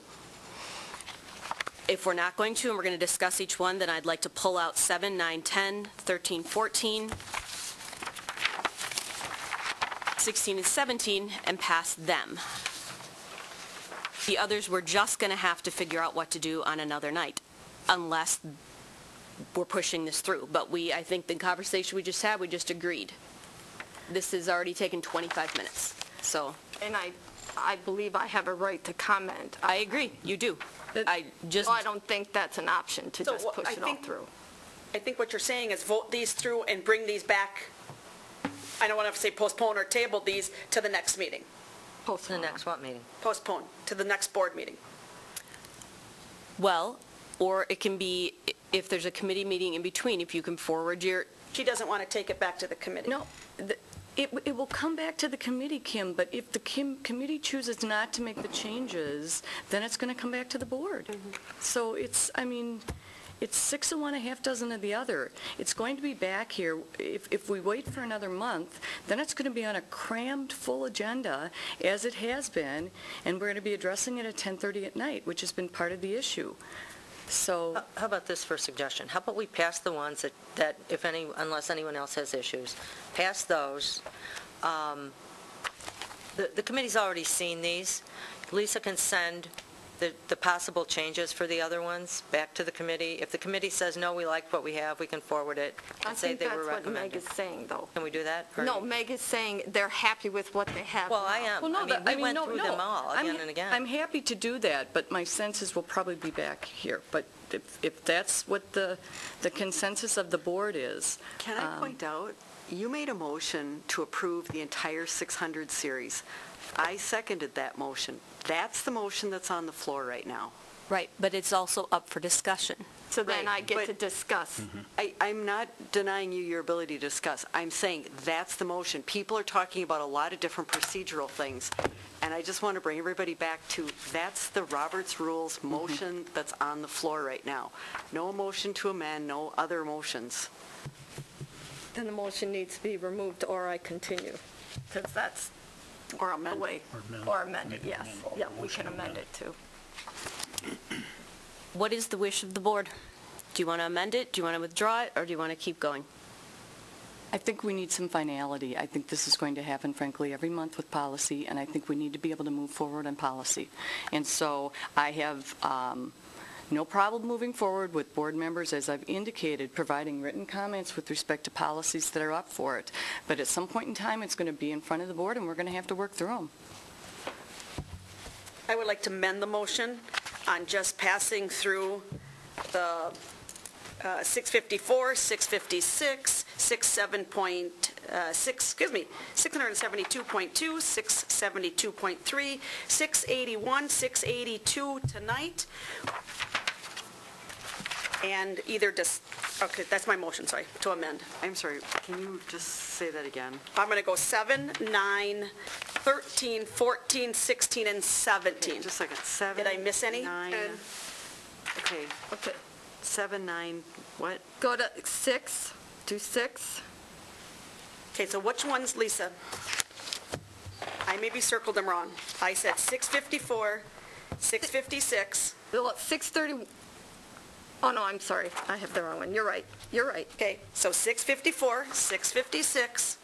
If we're not going to, and we're going to discuss each one, then I'd like to pull out 7, 9, 10, 13, 14, 16, and 17, and pass them. The others, we're just going to have to figure out what to do on another night, unless we're pushing this through. But I think the conversation we just had, we just agreed. This has already taken 25 minutes, so. And I believe I have a right to comment. I agree, you do. Well, I don't think that's an option to just push it all through. I think what you're saying is vote these through and bring these back. I don't want to say postpone or table these to the next meeting. The next what meeting? Postpone to the next board meeting. Well, or it can be, if there's a committee meeting in between, if you can forward your... She doesn't want to take it back to the committee. No, it will come back to the committee, Kim, but if the committee chooses not to make the changes, then it's going to come back to the board. So it's 6 of one, a half dozen of the other. It's going to be back here. If we wait for another month, then it's going to be on a crammed full agenda, as it has been, and we're going to be addressing it at 10:30 at night, which has been part of the issue. So how about this for a suggestion? How about we pass the ones that unless anyone else has issues, pass those. The committee's already seen these. Lisa can send the possible changes for the other ones back to the committee. If the committee says, no, we like what we have, we can forward it and say they were recommended. I think that's what Meg is saying, though. Can we do that? No, Meg is saying they're happy with what they have. Well, I am. Well, no, we went through them all again and again. I'm happy to do that, but my sense is we'll probably be back here. But if that's what the consensus of the board is. Can I point out, you made a motion to approve the entire 600 series. I seconded that motion. That's the motion that's on the floor right now. Right, but it's also up for discussion. So then I get to discuss. I'm not denying you your ability to discuss. I'm saying that's the motion. People are talking about a lot of different procedural things, and I just want to bring everybody back to that's the Roberts Rules motion that's on the floor right now. No motion to amend, no other motions. Then the motion needs to be removed, or I continue, because that's or amend. Or amend it, yes. Yeah, we can amend it, too. What is the wish of the board? Do you want to amend it? Do you want to withdraw it? Or do you want to keep going? I think we need some finality. I think this is going to happen, frankly, every month with policy, and I think we need to be able to move forward on policy. And so I have no problem moving forward with board members, as I've indicated, providing written comments with respect to policies that are up for it. But at some point in time, it's going to be in front of the board, and we're going to have to work through them. I would like to amend the motion on just passing through the 654, 656, 672.2, 672.3, 681, 682 tonight. And either just, okay, that's my motion, sorry, to amend. I'm sorry, can you just say that again? I'm going to go 7, 9, 13, 14, 16, and 17. Okay, just a second. 7. Did I miss any? 9. Okay. 7, 9, what? Go to 6, do 6. Okay, so which ones, Lisa? I maybe circled them wrong. I said 654, 656. 630. Oh, no, I'm sorry. I have the wrong one. You're right. You're right. Okay, so 654, 656,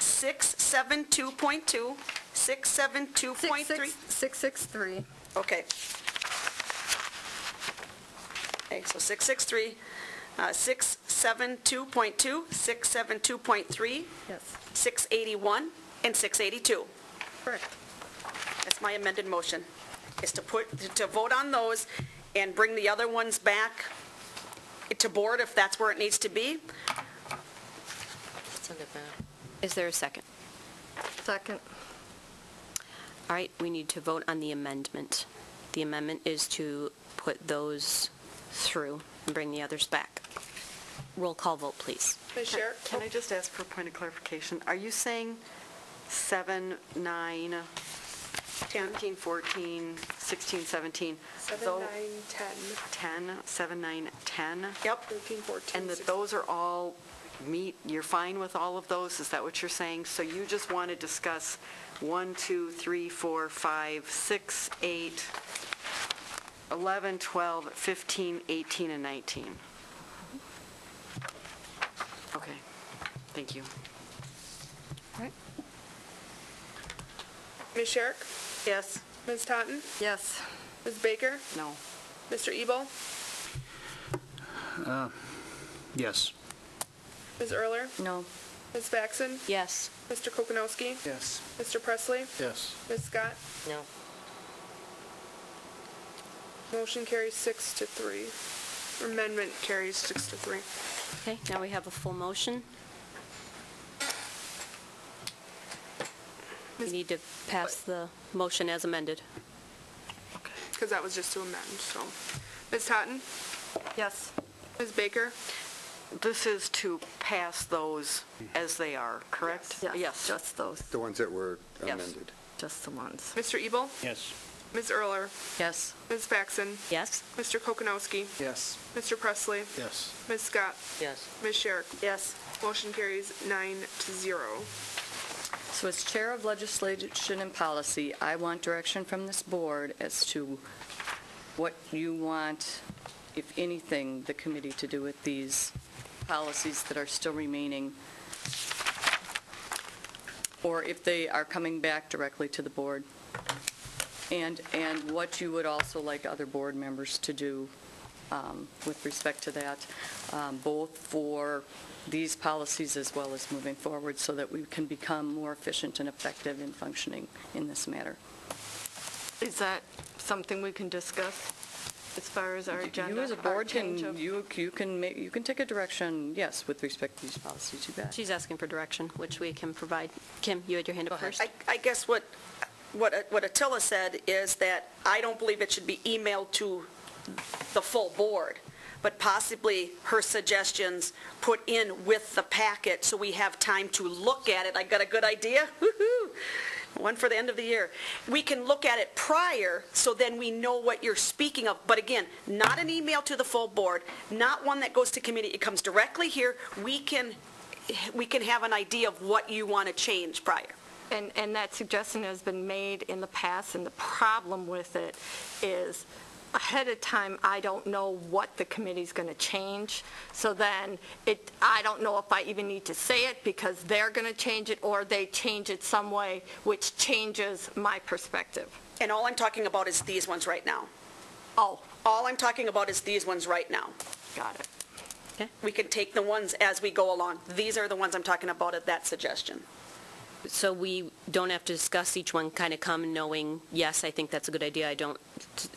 672.2, 672.3. 663. Okay. Okay, so 663, 672.2, 672.3, Yes. 681, and 682. Correct. That's my amended motion, is to vote on those and bring the other ones back. it to board if that's where it needs to be. Send it back. Is there a second? Second. All right, we need to vote on the amendment. The amendment is to put those through and bring the others back. Roll call vote, please. Ms. Sherrick? Can I just ask for a point of clarification? Are you saying 7, 9, 10, 14, 16, 17? 7, tho- 9, 10. 10, 7, 9, 10? Yep. 13, 14, And that 16. those are all you're fine with all of those? Is that what you're saying? So you just want to discuss 1, 2, 3, 4, 5, 6, 8, 11, 12, 15, 18, and 19? Okay, thank you. Ms. Sherrick? Yes. Ms. Totten? Yes. Ms. Baker? No. Mr. Ebel? Yes. Ms. Erler? No. Ms. Faxon? Yes. Mr. Kokonowski? Yes. Mr. Presley? Yes. Ms. Scott? No. Motion carries 6 to 3. Amendment carries 6 to 3. Okay, now we have a full motion. We need to pass the motion as amended. Because that was just to amend, so. Ms. Totten? Yes. Ms. Baker? This is to pass those as they are, correct? Yes, just those, The ones that were Yes. amended. just the ones. Mr. Ebel? Yes. Ms. Erler? Yes. Ms. Faxon? Yes? Mr. Kokonowski? Yes. Mr. Presley? Yes. Ms. Scott? Yes. Ms. Sherrick? Yes. Motion carries 9 to 0. So as Chair of Legislation and Policy, I want direction from this board as to what you want, if anything, the committee to do with these policies that are still remaining, or if they are coming back directly to the board, and what you would also like other board members to do with respect to that, both for these policies as well as moving forward, so that we can become more efficient and effective in functioning in this matter. Is that something we can discuss as far as our agenda? You as a our board change can, of- you can take a direction, yes, with respect to these policies, you bet. She's asking for direction, which we can provide. Kim, you had your hand up first? I guess what Attila said is that I don't believe it should be emailed to the full board, but possibly her suggestions put in with the packet so we have time to look at it. I got a good idea? Woo-hoo! One for the end of the year. We can look at it prior, so then we know what you're speaking of. But again, not an email to the full board, not one that goes to committee. It comes directly here. We can have an idea of what you want to change prior. And that suggestion has been made in the past, and the problem with it is ahead of time, I don't know what the committee's going to change. So then I don't know if I even need to say it because they're going to change it or they change it some way which changes my perspective. And all I'm talking about is these ones right now. Oh. All I'm talking about is these ones right now. Got it. Okay. We can take the ones as we go along. These are the ones I'm talking about at that suggestion. So we don't have to discuss each one, kind of come knowing, yes, I think that's a good idea, I don't.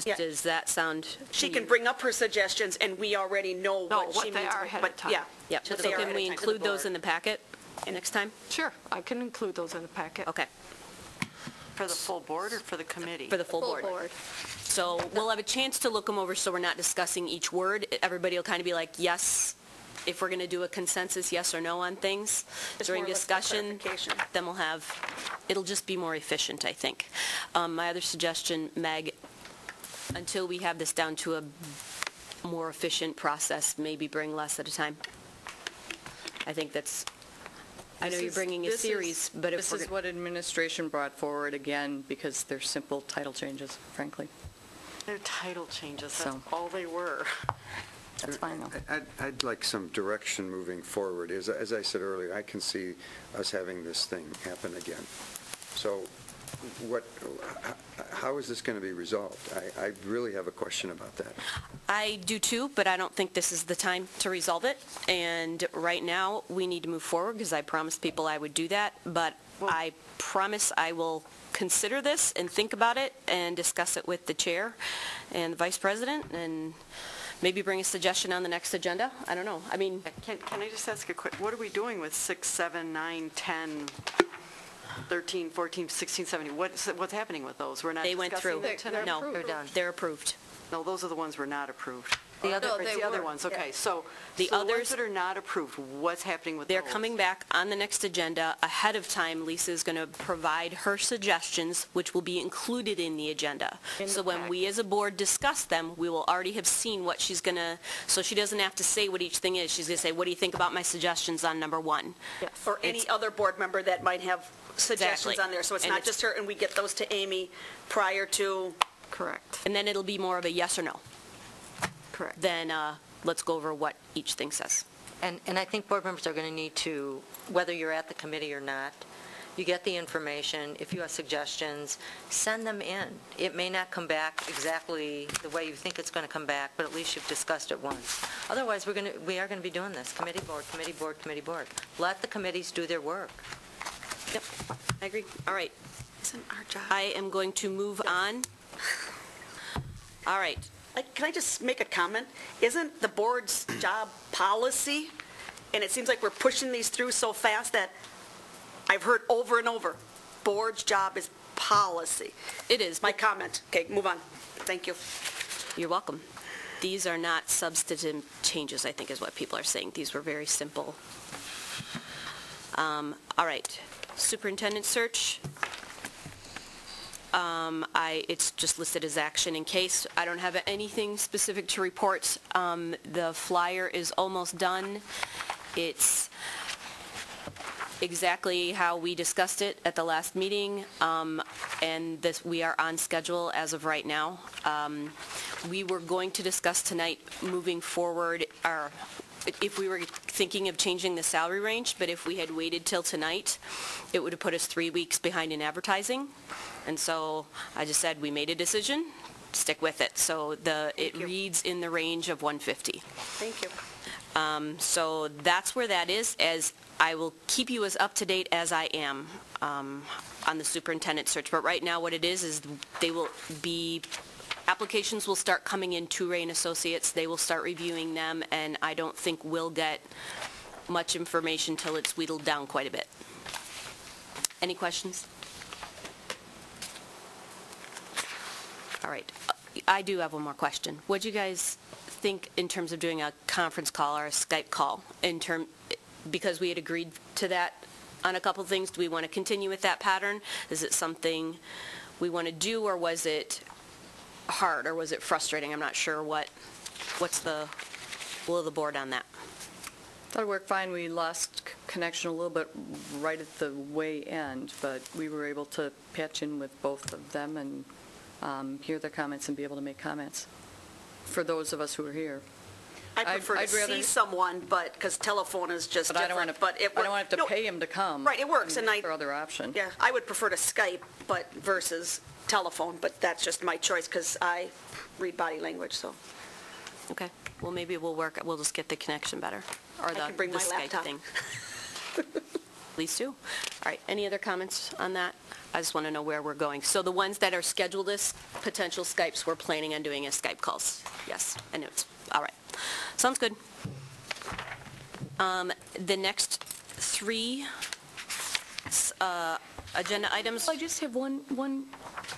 Yeah. Does that sound? to She you? can bring up her suggestions, and we already know what what she they means. are ahead but of time. Yeah. Yep, what so they are can ahead we of time to include the those board. in the packet next time? Sure, I can include those in the packet. Okay, For the full board or for the committee? for the full board. So we'll have a chance to look them over, so we're not discussing each word. Everybody will kind of be like, yes, if we're going to do a consensus, yes or no on things Just during more or less discussion, clarification. then it'll just be more efficient, I think. My other suggestion, Meg, until we have this down to a more efficient process, maybe bring less at a time. I think that's, I know you're bringing a series, but if This we're is what administration brought forward, again, because they're simple title changes, frankly. They're title changes, that's So- all they were. That's fine, though. I'd like some direction moving forward. As I said earlier, I can see us having this thing happen again. So how is this going to be resolved? I really have a question about that. I do too, but I don't think this is the time to resolve it. And right now, we need to move forward because I promised people I would do that. But I promise I will consider this and think about it and discuss it with the chair and the vice president and maybe bring a suggestion on the next agenda? I don't know. I mean, Can I just ask a quick, what are we doing with 6, 7, 9, 10, 13, 14, 16, 17? What's happening with those? We're not they went through. discussing them tonight? No, They're done. They're approved. No, those are the ones we're not approved. The other- Or it's the other ones, okay. So The so others- ones that are not approved, what's happening with those? They're coming back on the next agenda ahead of time. Lisa is going to provide her suggestions, which will be included in the agenda. So when we as a board discuss them, we will already have seen what she's going to, so she doesn't have to say what each thing is. She's going to say, what do you think about my suggestions on number 1? Or any other board member that might have suggestions Exactly. on there. So it's And not it's- just her, and we get those to Amy prior to, Correct, And then it'll be more of a yes or no. correct. Then let's go over what each thing says. And I think board members are going to need to, whether you're at the committee or not, you get the information. If you have suggestions, send them in. It may not come back exactly the way you think it's going to come back, but at least you've discussed it once. Otherwise, we are going to be doing this, committee, board, committee, board, committee, board. Let the committees do their work. Yep, I agree. All right. isn't our job? I am going to move on. All right. Can I just make a comment? Isn't the board's job policy? And it seems like we're pushing these through so fast that I've heard over and over, board's job is policy. It is. My comment. Okay, move on. Thank you. You're welcome. These are not substantive changes, I think is what people are saying. These were very simple. All right. Superintendent search. It's just listed as action in case. I don't have anything specific to report. The flyer is almost done. It's exactly how we discussed it at the last meeting, and we are on schedule as of right now. We were going to discuss tonight moving forward if we were thinking of changing the salary range, but if we had waited till tonight, it would have put us 3 weeks behind in advertising. And so I just said, we made a decision, stick with it. So it reads in the range of 150. Thank you. So that's where that is, as I will keep you as up to date as I am on the superintendent search. But right now what it is applications will start coming in to Ray & Associates. They will start reviewing them, and I don't think we'll get much information till it's wheedled down quite a bit. Any questions? All right. I do have one more question. What do you guys think in terms of doing a conference call or a Skype call? Because we had agreed to that on a couple things, do we want to continue with that pattern? Is it something we want to do, or was it hard, or was it frustrating? I'm not sure what's the will of the board on that. Thought it worked fine. We lost connection a little bit right at the way end, but we were able to patch in with both of them and hear their comments and be able to make comments for those of us who are here. I prefer to see someone, but, because telephone is just But I don't different. want to. I don't have to pay him to come. Right, it works, and Their other option. Yeah, I would prefer to Skype, but versus telephone, but that's just my choice, because I read body language, so. Okay. Well, maybe we'll just get the connection better, or I can bring the my Skype laptop. thing. Please do. All right. Any other comments on that? I just want to know where we're going. So the ones that are scheduled as potential Skypes, we're planning on doing as Skype calls. Yes, I know. All right. Sounds good. The next 3 agenda items. I just have one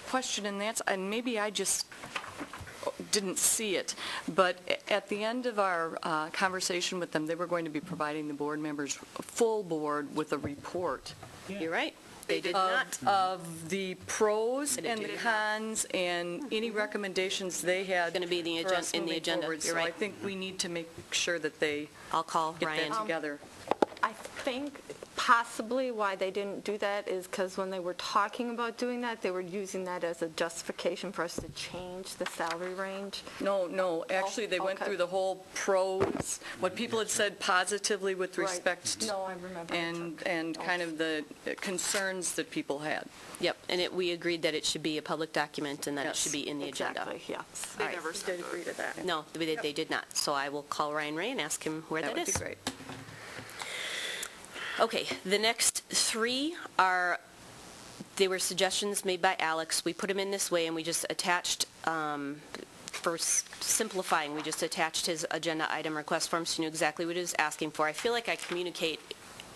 question, and maybe I just didn't see it, but at the end of our conversation with them, they were going to be providing the board members, full board, with a report. You're right. They did not. Of the pros They and did the not. cons and any recommendations they had. Going to be in the for us moving agenda. forward. You're So I right. think we need to make sure that they I'll call get Ryan. that together. I think possibly why they didn't do that is because when they were talking about doing that, they were using that as a justification for us to change the salary range. No, actually, they went okay. through the whole pros, what people had said positively with Right. respect. No, I remember. And kind of the concerns that people had. Yep. And we agreed that it should be a public document and that it Yes. should be in the agenda. Exactly, yes. All right. Did agree to that. No, they did not. So I will call Ryan Ray and ask him where that is. That would be great. Okay, the next 3 they were suggestions made by Alex. We put them in this way, and we just attached for simplifying, we just attached his agenda item request form so you knew exactly what he was asking for. I feel like I communicate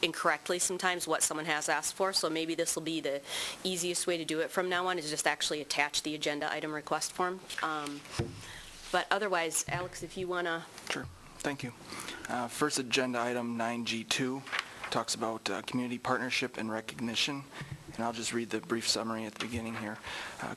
incorrectly sometimes what someone has asked for, so maybe this will be the easiest way to do it from now on, is just actually attach the agenda item request form. But otherwise, Alex, if you want to... Sure. Thank you. First agenda item 9G2 talks about community partnership and recognition. And I'll just read the brief summary at the beginning here.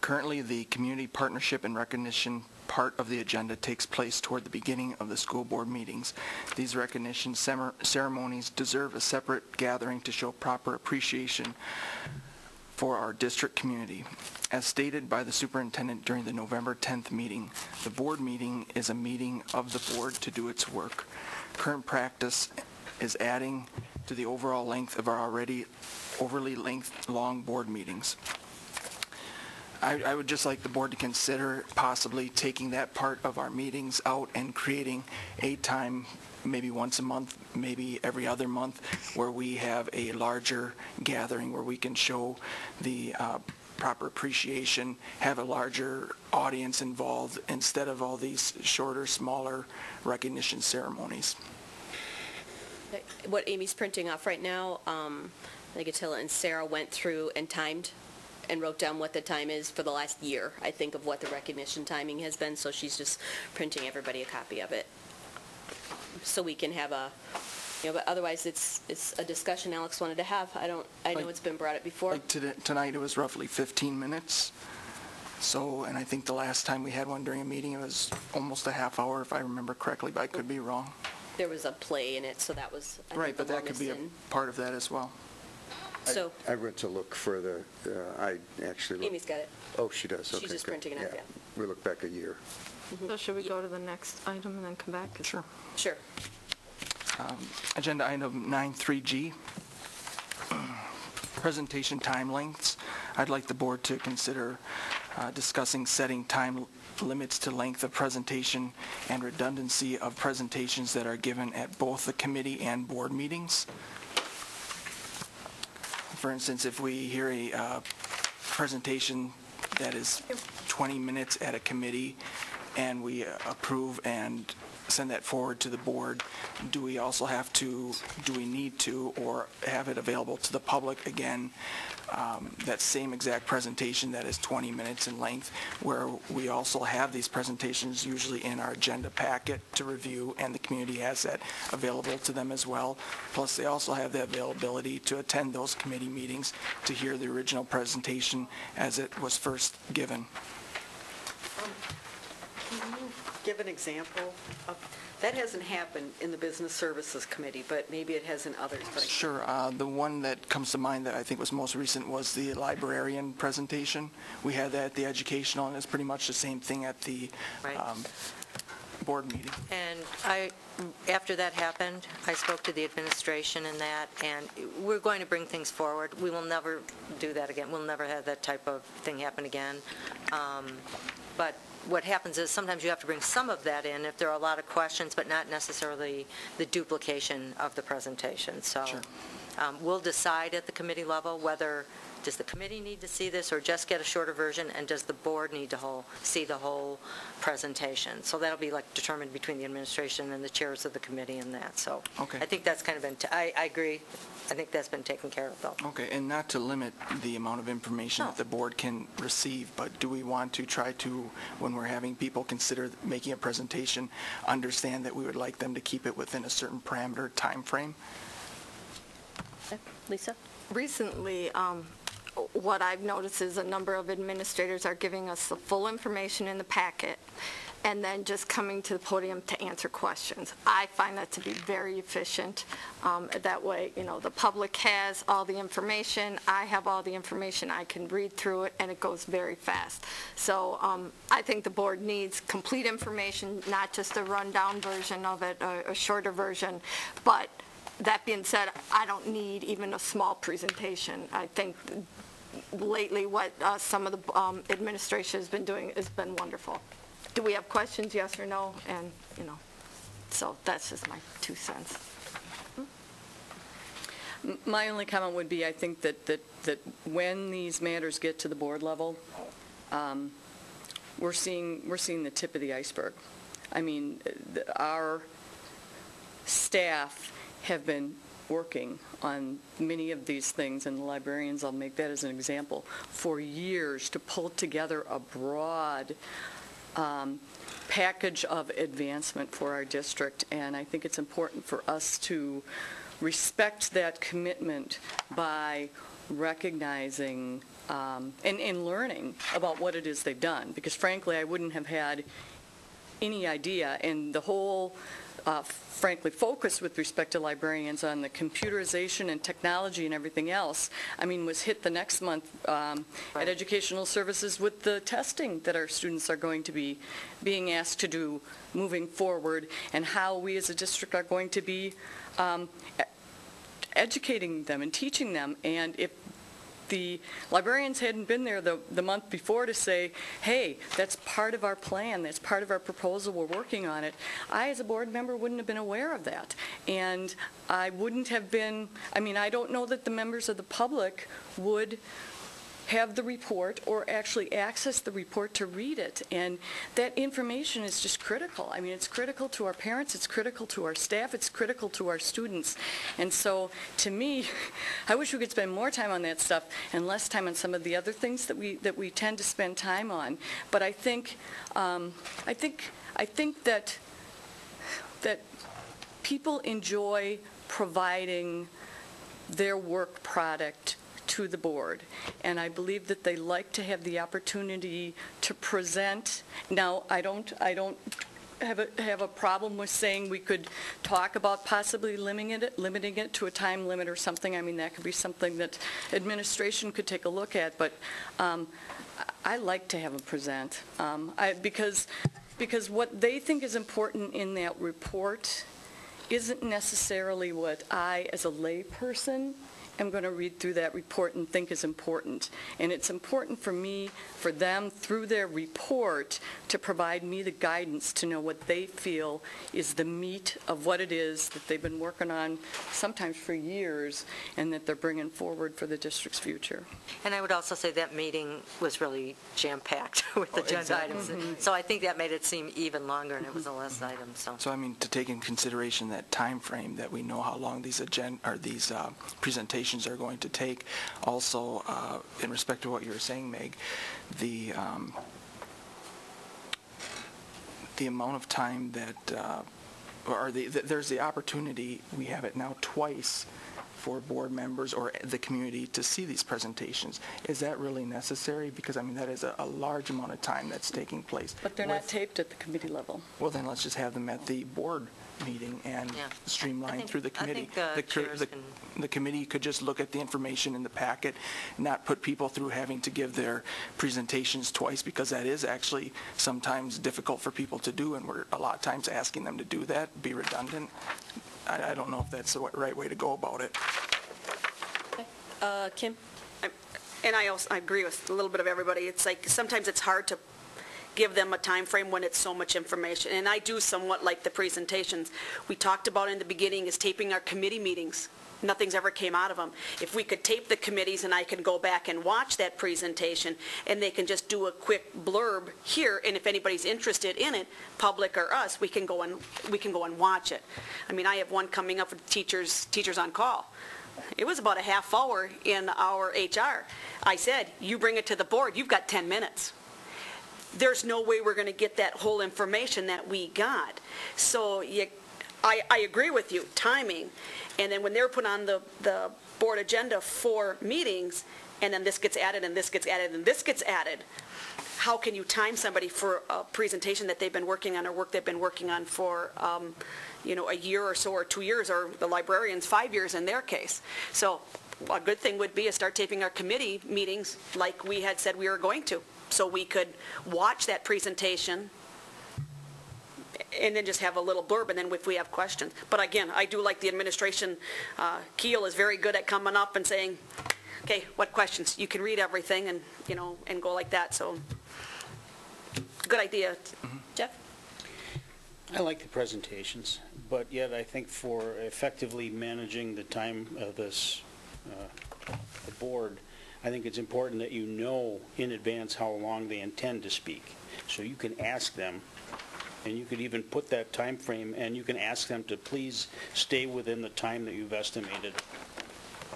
Currently, the community partnership and recognition part of the agenda takes place toward the beginning of the school board meetings. These recognition ceremonies deserve a separate gathering to show proper appreciation for our district community. As stated by the superintendent during the November 10th meeting, the board meeting is a meeting of the board to do its work. Current practice is adding to the overall length of our already overly long board meetings. I would just like the board to consider possibly taking that part of our meetings out and creating a time, maybe once a month, maybe every other month, where we have a larger gathering where we can show the proper appreciation, have a larger audience involved instead of all these shorter, smaller recognition ceremonies. What Amy's printing off right now, I think Attila and Sarah went through and timed and wrote down what the time is for the last year, I think, of what the recognition timing has been, so she's just printing everybody a copy of it. So we can have a, but otherwise it's a discussion Alex wanted to have. I know it's been brought up before. Like tonight it was roughly 15 minutes. So, and I think the last time we had one during a meeting, it was almost a half hour, if I remember correctly, but I could be wrong. There was a play in it, so that was, I right, think, but that could be a part of that as well. So I went to look further. I actually looked. Amy's got it. Oh, she does. Okay, She's just good. printing it up, yeah. We look back a year. So should we go to the next item and then come back? Sure. Sure. Agenda item 9.3G, presentation time lengths. I'd like the board to consider discussing setting time limits to length of presentation and redundancy of presentations that are given at both the committee and board meetings. For instance, if we hear a presentation that is 20 minutes at a committee and we approve and send that forward to the board, do we need to, or have it available to the public again, that same exact presentation that is 20 minutes in length, where we also have these presentations usually in our agenda packet to review, and the community has that available to them as well. Plus, they also have the availability to attend those committee meetings to hear the original presentation as it was first given. Can you give an example of, that hasn't happened in the Business Services Committee, but maybe it has in others. But Sure. The one that comes to mind that I think was most recent was the librarian presentation. We had that at the educational, and it's pretty much the same thing at the board meeting. And after that happened, I spoke to the administration and that, and we're going to bring things forward. We will never do that again. We'll never have that type of thing happen again. But what happens is sometimes you have to bring some of that in if there are a lot of questions, but not necessarily the duplication of the presentation. So Sure. We'll decide at the committee level whether does the committee need to see this or just get a shorter version, and does the board need to see the whole presentation. So that'll be like determined between the administration and the chairs of the committee and that. So Okay. I think that's kind of been, I agree. I think that's been taken care of, though. Okay, and not to limit the amount of information that the board can receive, but do we want to try to, when we're having people consider making a presentation, understand that we would like them to keep it within a certain parameter time frame? Lisa? Recently, what I've noticed is a number of administrators are giving us the full information in the packet and then just coming to the podium to answer questions. I find that to be very efficient. That way, the public has all the information, I have all the information, I can read through it, and it goes very fast. So I think the board needs complete information, not just a rundown version of it, a shorter version. But that being said, I don't need even a small presentation. I think lately what some of the administration has been doing has been wonderful. Do we have questions, yes or no? And, so that's just my 2 cents. My only comment would be, I think that when these matters get to the board level, we're seeing the tip of the iceberg. I mean, our staff have been working on many of these things, and the librarians, I'll make that as an example, for years to pull together a broad package of advancement for our district, and I think it's important for us to respect that commitment by recognizing and learning about what it is they've done, because frankly, I wouldn't have had any idea, and the whole frankly, focus with respect to librarians on the computerization and technology and everything else, I mean, was hit the next month at Educational Services with the testing that our students are going to be being asked to do moving forward, and how we as a district are going to be educating them and teaching them. And if the librarians hadn't been there the month before to say, hey, that's part of our plan, that's part of our proposal, we're working on it, I as a board member wouldn't have been aware of that. And I wouldn't have been, I mean, I don't know that the members of the public would have the report or actually access the report to read it. And that information is just critical. I mean, it's critical to our parents, it's critical to our staff, it's critical to our students. And so, to me, I wish we could spend more time on that stuff and less time on some of the other things that we tend to spend time on. But I think that people enjoy providing their work product to the board, and I believe that they like to have the opportunity to present. Now, I don't have a problem with saying we could talk about possibly limiting it to a time limit or something. I mean, that could be something that administration could take a look at, but I like to have them present because what they think is important in that report isn't necessarily what I, as a layperson, I'm going to read through that report and think is important. And it's important for me, for them, through their report, to provide me the guidance to know what they feel is the meat of what it is that they've been working on, sometimes for years, and that they're bringing forward for the district's future. And I would also say that meeting was really jam-packed with agenda items. Mm-hmm. So I think that made it seem even longer, and it was a less item. So I mean, to take in consideration that time frame, that we know how long these presentations are going to take. Also, in respect to what you were saying, Meg, the amount of time that, there's the opportunity, we have it now twice for board members or the community to see these presentations. Is that really necessary? Because, I mean, that is a large amount of time that's taking place. But they're not taped at the committee level. Well, then let's just have them at the board meeting and streamline through the committee. The committee could just look at the information in the packet, not put people through having to give their presentations twice, because that is actually sometimes difficult for people to do, and we're a lot of times asking them to do that, be redundant. I don't know if that's the right way to go about it. Kim? And I agree with a little bit of everybody. It's like sometimes it's hard to give them a time frame when it's so much information. And I do somewhat like the presentations. We talked about in the beginning is taping our committee meetings. Nothing's ever came out of them. If we could tape the committees and I can go back and watch that presentation and they can just do a quick blurb here, and if anybody's interested in it, public or us, we can go and watch it. I mean, I have one coming up with Teachers on Call. It was about a half hour in our HR. I said, you bring it to the board, you've got 10 minutes. There's no way we're going to get that whole information that we got. So I agree with you, timing. And then when they're put on the board agenda for meetings, and then this gets added, and this gets added, and this gets added, how can you time somebody for a presentation that they've been working on or work they've been working on for a year or so, or 2 years, or the librarians 5 years in their case? So a good thing would be to start taping our committee meetings like we had said we were going to, so we could watch that presentation and then just have a little blurb, and then if we have questions. But again, I do like the administration. Keel is very good at coming up and saying, okay, what questions? You can read everything and, and go like that. So good idea. Mm-hmm. Jeff? I like the presentations, but yet I think for effectively managing the time of this, the board, I think it's important that you know in advance how long they intend to speak. So you can ask them, and you could even put that time frame, and you can ask them to please stay within the time that you've estimated.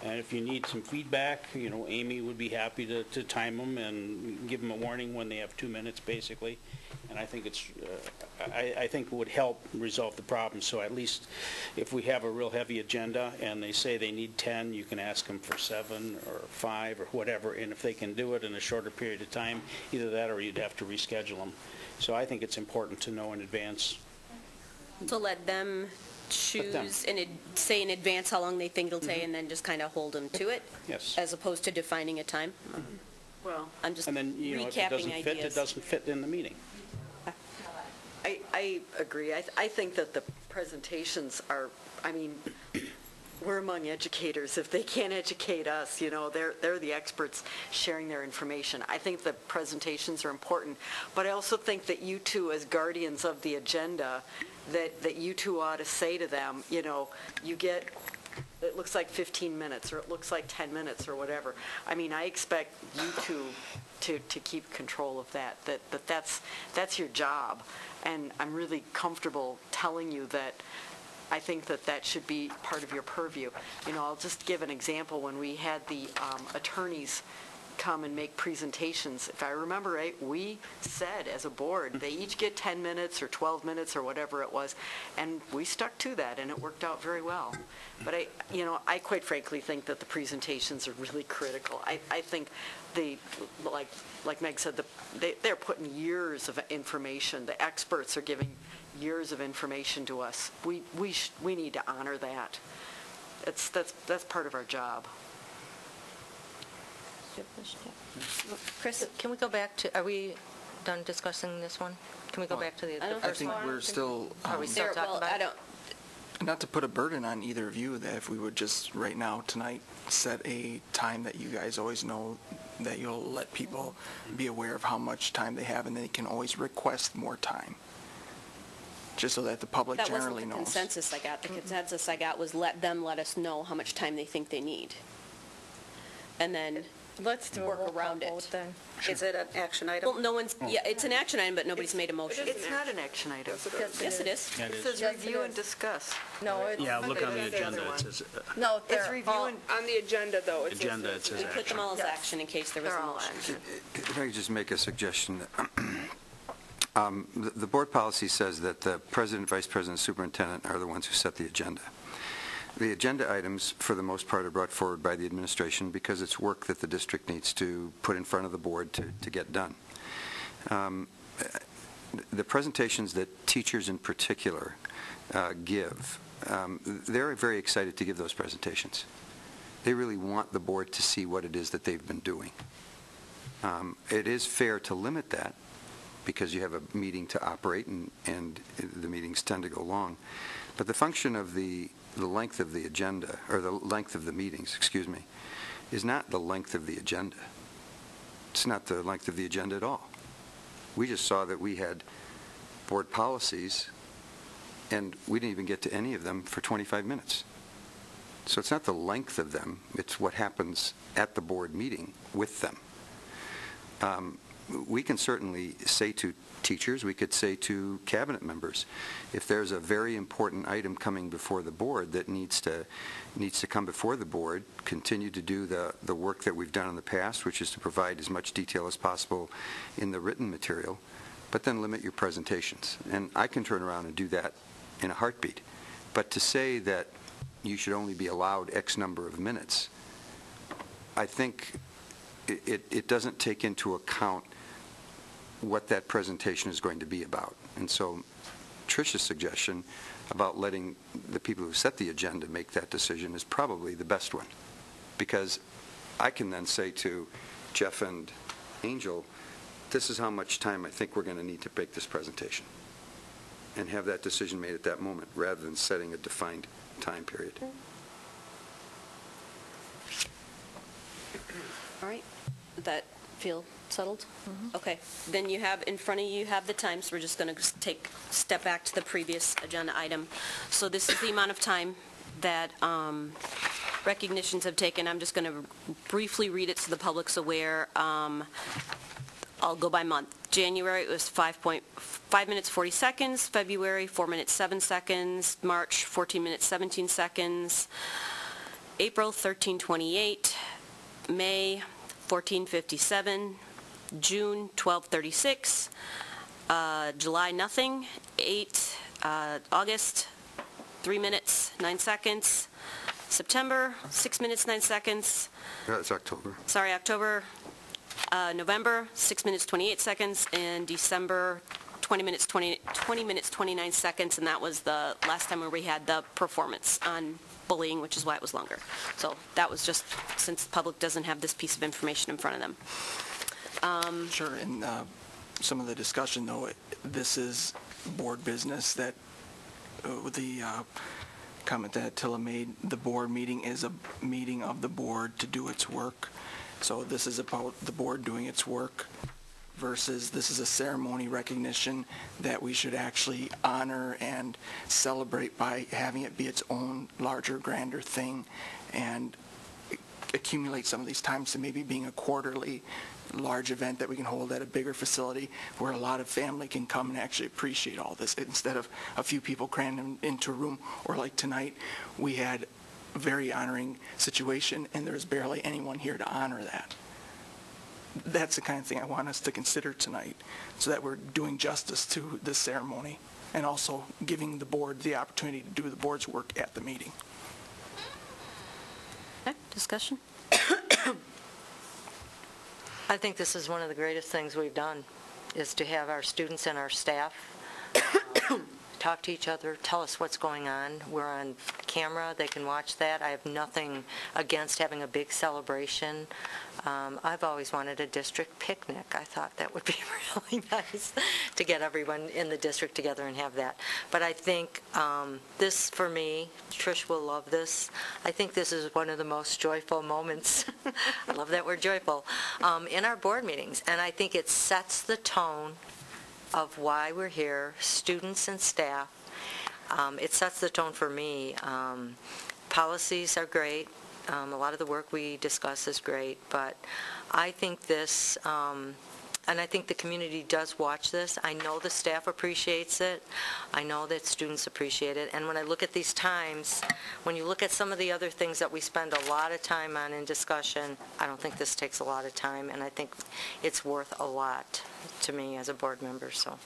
And if you need some feedback, Amy would be happy to time them and give them a warning when they have 2 minutes, basically. And I think I think it would help resolve the problem. So at least if we have a real heavy agenda and they say they need 10, you can ask them for 7 or 5 or whatever. And if they can do it in a shorter period of time, either that or you'd have to reschedule them. So I think it's important to know in advance. To let them choose and say in advance how long they think it'll take, and then just kind of hold them to it. Yes. As opposed to defining a time. Well, I'm just And then, if it doesn't fit, it doesn't fit in the meeting. I agree. I think that the presentations are, we're among educators. If they can't educate us, they're the experts sharing their information. I think the presentations are important, but I also think that you two, as guardians of the agenda, that you two ought to say to them, you get, it looks like 15 minutes, or it looks like 10 minutes, or whatever. I expect you two to keep control of that's your job. And I'm really comfortable telling you that I think that should be part of your purview. I'll just give an example. When we had the attorneys come and make presentations, if I remember right, we said as a board, they each get 10 minutes or 12 minutes or whatever it was, and we stuck to that, and it worked out very well. But I quite frankly think that the presentations are really critical. I think like Meg said, they're putting years of information. The experts are giving years of information to us. We need to honor that. That's part of our job. Chris, can we go back to, are we done discussing this one? Can we go back to the I think we're still, Are we still talking about it? not to put a burden on either of you, that if we would just right now, tonight, set a time that you guys always know, that you'll let people be aware of how much time they have, and they can always request more time, just so that the public generally knows. That wasn't the consensus I got. The consensus I got was let us know how much time they think they need. And then let's work around it. Then. Is it an action item? Well, no one's, it's an action item, but nobody's made a motion. It's not an action item. Yes, it is. Yeah, it It is. says review and discuss. No, it's... Yeah, look on the agenda. It says, No, It's review and... On the agenda, though, it says... agenda, it says We put them action. all as action in case there was They're a all motion. action. If I could just make a suggestion. The board policy says that the president, vice president, superintendent are the ones who set the agenda. The agenda items, for the most part, are brought forward by the administration because it's work that the district needs to put in front of the board to get done. The presentations that teachers in particular give, they're very excited to give those presentations. They really want the board to see what it is that they've been doing. It is fair to limit that because you have a meeting to operate and the meetings tend to go long. But the function of the length of the agenda, or the length of the meetings, excuse me, is not the length of the agenda. It's not the length of the agenda at all. We just saw that we had board policies, and we didn't even get to any of them for 25 minutes. So it's not the length of them, it's what happens at the board meeting with them. We can certainly say to teachers, we could say to cabinet members, if there's a very important item coming before the board that needs to come before the board, continue to do the work that we've done in the past, which is to provide as much detail as possible in the written material, but then limit your presentations. And I can turn around and do that in a heartbeat. But to say that you should only be allowed X number of minutes, I think it doesn't take into account what that presentation is going to be about. And so Tricia's suggestion about letting the people who set the agenda make that decision is probably the best one. Because I can then say to Jeff and Angel, this is how much time I think we're going to need to make this presentation. And have that decision made at that moment, rather than setting a defined time period. All right. Does that feel settled? Okay. Then you have, in front of you, you have the time, so we're just going to step back to the previous agenda item. So this is the amount of time that recognitions have taken. I'm just going to briefly read it so the public's aware. I'll go by month. January, it was 5 minutes 40 seconds. February, 4 minutes 7 seconds. March, 14 minutes 17 seconds. April, 13:28. May, 14:57. June, 12:36. July, nothing. 8. August, 3 minutes 9 seconds. September, 6 minutes 9 seconds. That's October. Sorry, October. November, 6 minutes 28 seconds, and December, 20 minutes 29 seconds, and that was the last time where we had the performance on bullying, which is why it was longer. So that was just since the public doesn't have this piece of information in front of them. Sure, and some of the discussion, though, this is board business that, with the comment that Attila made, the board meeting is a meeting of the board to do its work. So this is about the board doing its work versus this is a ceremony recognition that we should actually honor and celebrate by having it be its own larger, grander thing and accumulate some of these times to maybe being a quarterly large event that we can hold at a bigger facility where a lot of family can come and actually appreciate all this instead of a few people crammed into a room. Or like tonight, we had a very honoring situation and there's barely anyone here to honor that. That's the kind of thing I want us to consider tonight so that we're doing justice to this ceremony and also giving the board the opportunity to do the board's work at the meeting. Okay, discussion? I think this is one of the greatest things we've done, is to have our students and our staff talk to each other, tell us what's going on. We're on camera, they can watch that. I have nothing against having a big celebration. I've always wanted a district picnic. I thought that would be really nice to get everyone in the district together and have that. But I think this, for me, Trish will love this. I think this is one of the most joyful moments, I love that word joyful, in our board meetings. And I think it sets the tone of why we're here, students and staff. It sets the tone for me. Policies are great. A lot of the work we discuss is great, but I think this, and I think the community does watch this. I know the staff appreciates it. I know that students appreciate it. And when I look at these times, when you look at some of the other things that we spend a lot of time on in discussion, I don't think this takes a lot of time, and I think it's worth a lot to me as a board member. So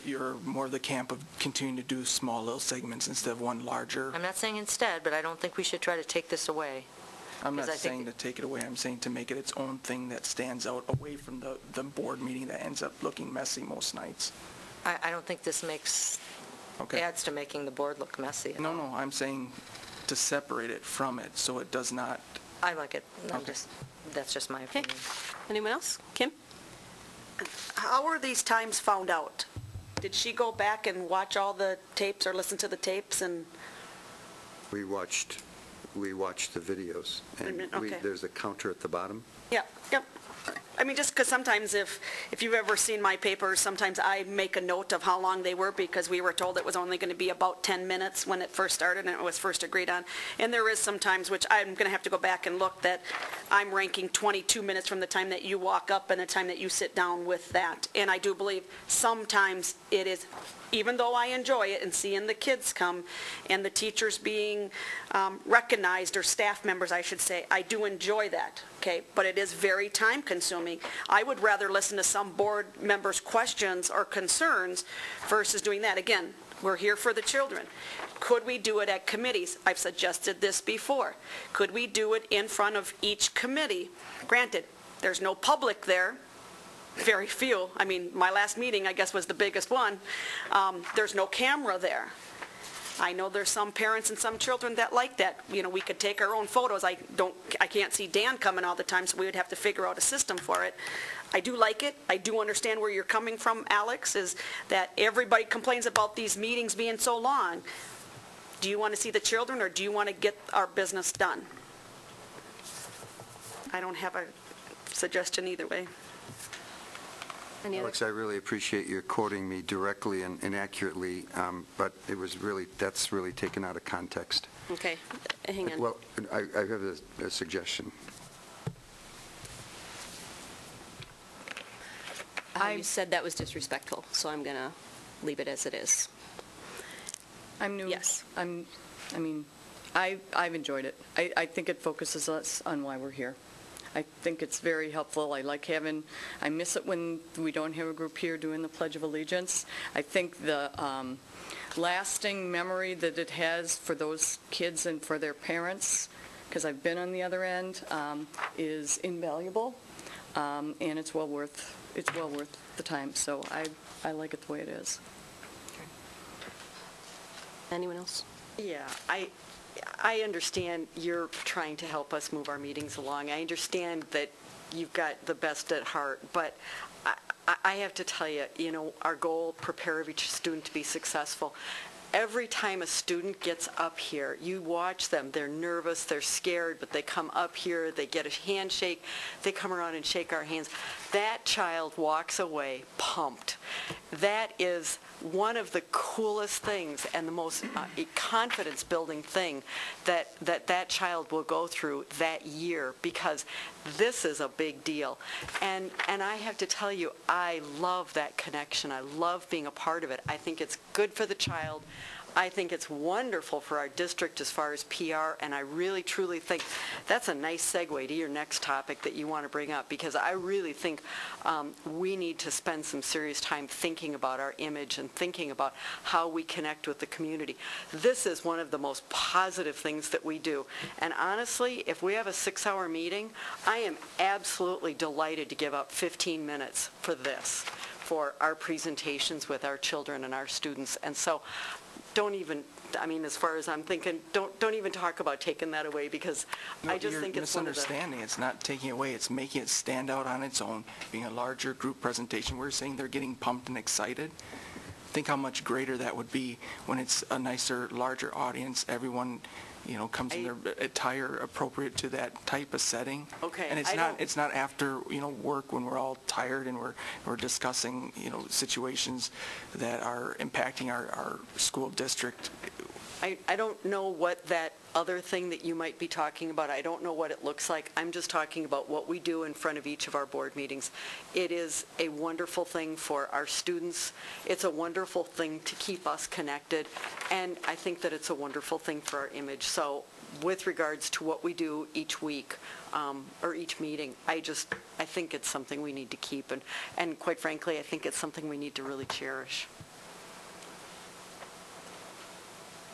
you're more the camp of continuing to do small little segments instead of one larger. I'm not saying instead, but I don't think we should try to take this away. I'm not saying to take it away. I'm saying to make it its own thing that stands out away from the board meeting that ends up looking messy most nights. I don't think this adds to making the board look messy. No, I'm saying to separate it from it so it does not. I like it. That's just my opinion. Anyone else? Kim? How were these times found out? Did she go back and watch all the tapes or listen to the tapes? And We watched the videos, and Okay. there's a counter at the bottom. Yep. I mean, just because sometimes if you've ever seen my papers, sometimes I make a note of how long they were because we were told it was only going to be about 10 minutes when it first started and it was first agreed on. And there is sometimes, which I'm going to have to go back and look, that I'm ranking 22 minutes from the time that you walk up and the time that you sit down with that. And I do believe sometimes it is, even though I enjoy it and seeing the kids come and the teachers being recognized, or staff members, I should say, I do enjoy that, okay? But it is very time-consuming. I would rather listen to some board members' questions or concerns versus doing that. Again, we're here for the children. Could we do it at committees? I've suggested this before. Could we do it in front of each committee? Granted, there's no public there. Very few. I mean, my last meeting, I guess, was the biggest one. There's no camera there. I know there's some parents and some children that like that. You know, we could take our own photos. I can't see Dan coming all the time, so we would have to figure out a system for it. I do like it. I do understand where you're coming from, Alex, is that everybody complains about these meetings being so long. Do you want to see the children, or do you want to get our business done? I don't have a suggestion either way. Any other? Alex, I really appreciate your quoting me directly and accurately, but it was really, that's really taken out of context. Okay, hang on. Well, I have a suggestion. You said that was disrespectful, so I'm going to leave it as it is. I'm new. Yes. I've enjoyed it. I think it focuses us on why we're here. I think it's very helpful. I miss it when we don't have a group here doing the Pledge of Allegiance. I think the lasting memory that it has for those kids and for their parents, because I've been on the other end, is invaluable, and it's well worth the time. So I like it the way it is. Anyone else? Yeah, I understand you're trying to help us move our meetings along. I understand that you've got the best at heart, but I have to tell you, our goal, prepare every student to be successful. Every time a student gets up here, you watch them. They're nervous, they're scared, but they come up here, they get a handshake, they come around and shake our hands. That child walks away pumped. That is one of the coolest things and the most confidence-building thing that child will go through that year, because this is a big deal. And I have to tell you, I love that connection. I love being a part of it. I think it's good for the child. I think it's wonderful for our district as far as PR, and I really, truly think that's a nice segue to your next topic that you want to bring up, because I really think we need to spend some serious time thinking about our image and thinking about how we connect with the community. This is one of the most positive things that we do. And honestly, if we have a 6-hour meeting, I am absolutely delighted to give up 15 minutes for this, for our presentations with our children and our students. And so don't even, as far as I'm thinking, don't even talk about taking that away, because I just think it's one of the... misunderstanding. It's not taking it away. It's making it stand out on its own, being a larger group presentation. We're saying they're getting pumped and excited. Think how much greater that would be when it's a nicer, larger audience. Everyone, comes in their attire appropriate to that type of setting. Okay. And it's not after, work when we're all tired and we're discussing, situations that are impacting our school district. I don't know what that other thing that you might be talking about, I don't know what it looks like. I'm just talking about what we do in front of each of our board meetings. It is a wonderful thing for our students. It's a wonderful thing to keep us connected. And I think that it's a wonderful thing for our image. So with regards to what we do each week, or each meeting, I think it's something we need to keep. And quite frankly, I think it's something we need to really cherish.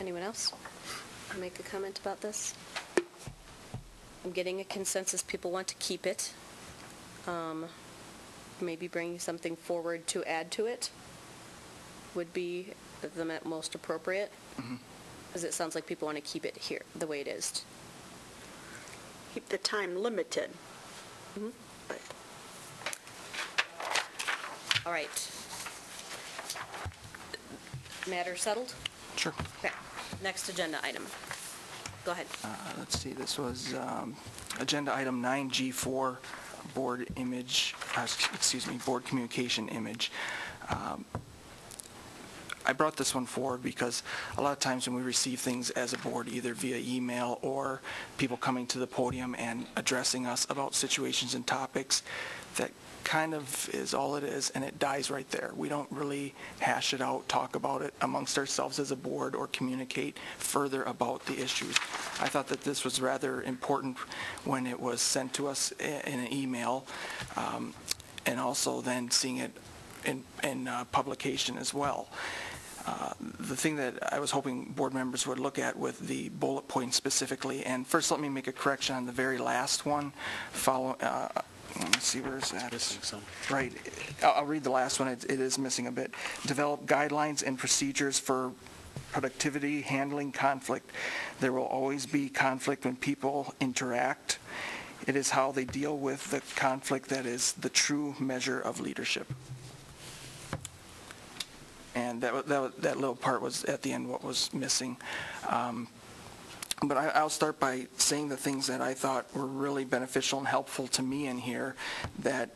Anyone else make a comment about this? I'm getting a consensus people want to keep it. Maybe bringing something forward to add to it would be the most appropriate. Because it sounds like people want to keep it here the way it is. Keep the time limited. All right. Matter settled? Sure. Okay. Next agenda item. Go ahead. Let's see, this was agenda item 9G4, board image, board communication image. I brought this one forward because a lot of times when we receive things as a board, either via email or people coming to the podium and addressing us about situations and topics, that kind of is all it is, and it dies right there. We don't really hash it out, talk about it amongst ourselves as a board, or communicate further about the issues. I thought that this was rather important when it was sent to us in an email, and also then seeing it in publication as well. The thing that I was hoping board members would look at with the bullet points specifically, and first let me make a correction on the very last one. Let's see, where is that? Right. I'll read the last one. It is missing a bit. Develop guidelines and procedures for productivity, handling conflict. There will always be conflict when people interact. It is how they deal with the conflict that is the true measure of leadership. And that little part was at the end what was missing. But I'll start by saying the things that I thought were really beneficial and helpful to me in here that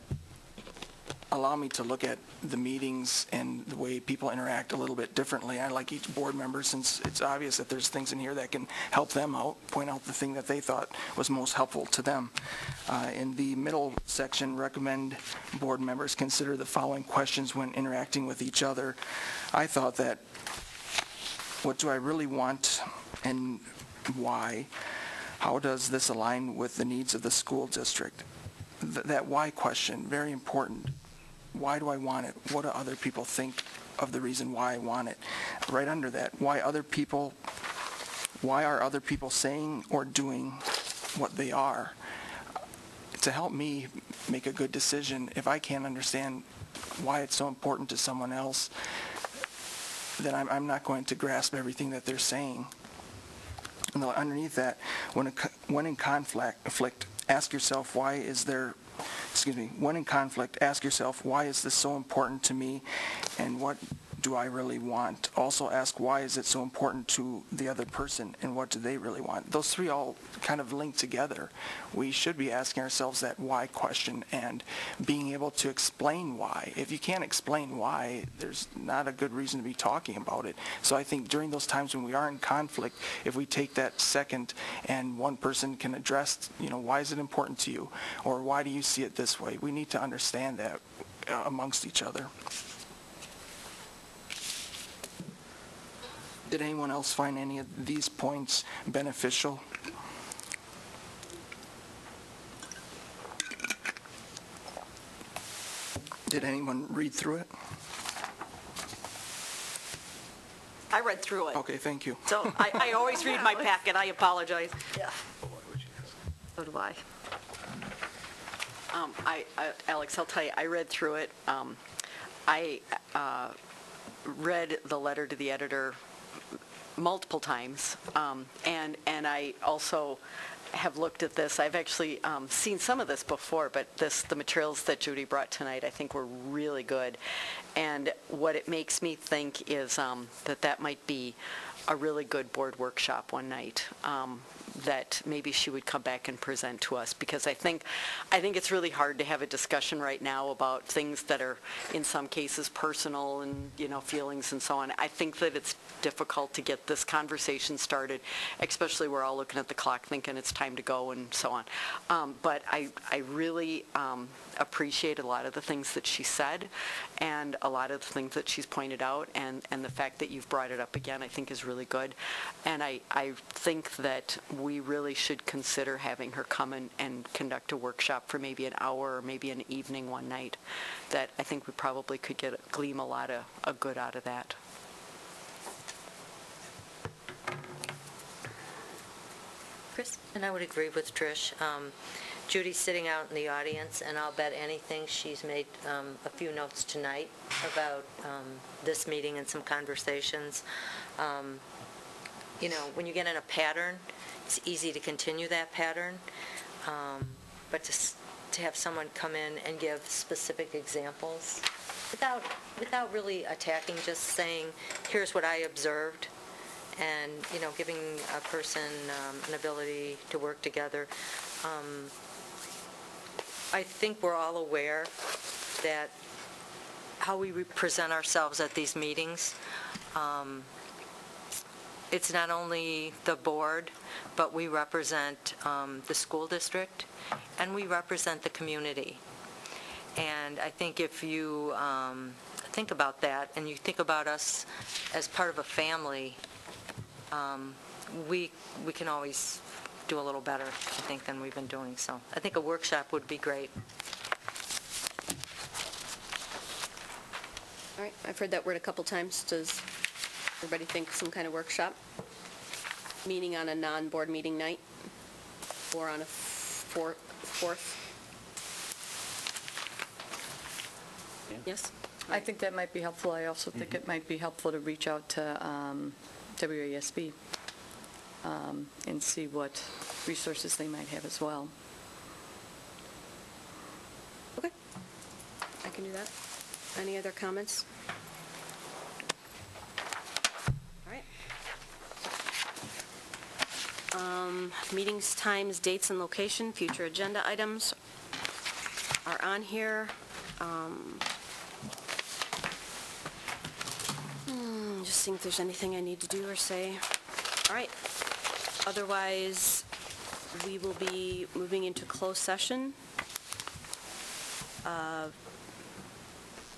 allow me to look at the meetings and the way people interact a little bit differently. I like each board member, since it's obvious that there's things in here that can help them out, point out the thing that they thought was most helpful to them. In the middle section, recommend board members consider the following questions when interacting with each other. I thought that, what do I really want and why? How does this align with the needs of the school district? That why question, very important. Why do I want it? What do other people think of the reason why I want it? Right under that, why are other people saying or doing what they are? To help me make a good decision, if I can't understand why it's so important to someone else, then I'm not going to grasp everything that they're saying. And underneath that, when in conflict, ask yourself, when in conflict, ask yourself, why is this so important to me, and what do I really want? Also ask, why is it so important to the other person, and what do they really want? Those three all kind of link together. We should be asking ourselves that why question and being able to explain why. If you can't explain why, there's not a good reason to be talking about it. So I think during those times when we are in conflict, if we take that second and one person can address, why is it important to you? Or why do you see it this way? We need to understand that amongst each other. Did anyone else find any of these points beneficial? Did anyone read through it? I read through it. Okay, thank you. So I always read my packet. I apologize. Yeah. So do I. Alex, I'll tell you, I read through it. I read the letter to the editor multiple times, and I also have looked at this. I've actually seen some of this before, but the materials that Judy brought tonight I think were really good. And what it makes me think is that might be a really good board workshop one night, that maybe she would come back and present to us, because I think it's really hard to have a discussion right now about things that are in some cases personal and feelings and so on. I think that it's difficult to get this conversation started, especially we're all looking at the clock thinking it's time to go and so on. But I really appreciate a lot of the things that she said and a lot of the things that she's pointed out, and the fact that you've brought it up again I think is really good. And I think that we really should consider having her come and conduct a workshop for maybe an hour or maybe an evening one night. That I think we probably could glean a lot of good out of that. Chris? And I would agree with Trish. Judy's sitting out in the audience, and I'll bet anything she's made a few notes tonight about this meeting and some conversations. When you get in a pattern, it's easy to continue that pattern, but to have someone come in and give specific examples without really attacking, just saying, here's what I observed, and giving a person an ability to work together. I think we're all aware that how we present ourselves at these meetings, it's not only the board, but we represent the school district, and we represent the community. And I think if you think about that, and you think about us as part of a family, we can always do a little better, I think, than we've been doing. So I think a workshop would be great. All right, I've heard that word a couple times. Does everybody think some kind of workshop? Meeting on a non-board meeting night? Or on a fourth? Yeah. Yes? I think that might be helpful. I also think it might be helpful to reach out to WASB and see what resources they might have as well. Okay. I can do that. Any other comments? All right. Meetings, times, dates, and location, future agenda items are on here. Just think if there's anything I need to do or say. All right. Otherwise, we will be moving into closed session.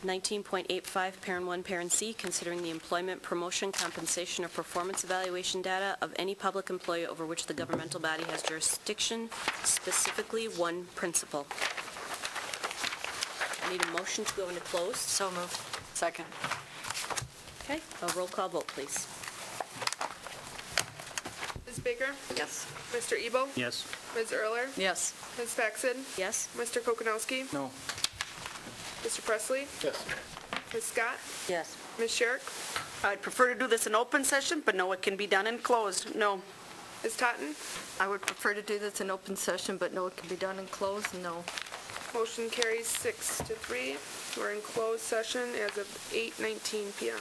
19.85, Parent 1, Parent C, considering the employment, promotion, compensation, or performance evaluation data of any public employee over which the governmental body has jurisdiction, specifically one principal. I need a motion to go into closed. So moved. Second. Okay, a roll call vote, please. Ms. Baker? Yes. Mr. Ebo? Yes. Ms. Erler? Yes. Ms. Paxton? Yes? Mr. Kokonowski? No. Mr. Presley? Yes. Ms. Scott? Yes. Ms. Sherrick? I'd prefer to do this in open session, but no, it can be done in closed. No. Ms. Totten? I would prefer to do this in open session, but no, it can be done in closed, no. Motion carries 6-3. We're in closed session as of 8:19 PM.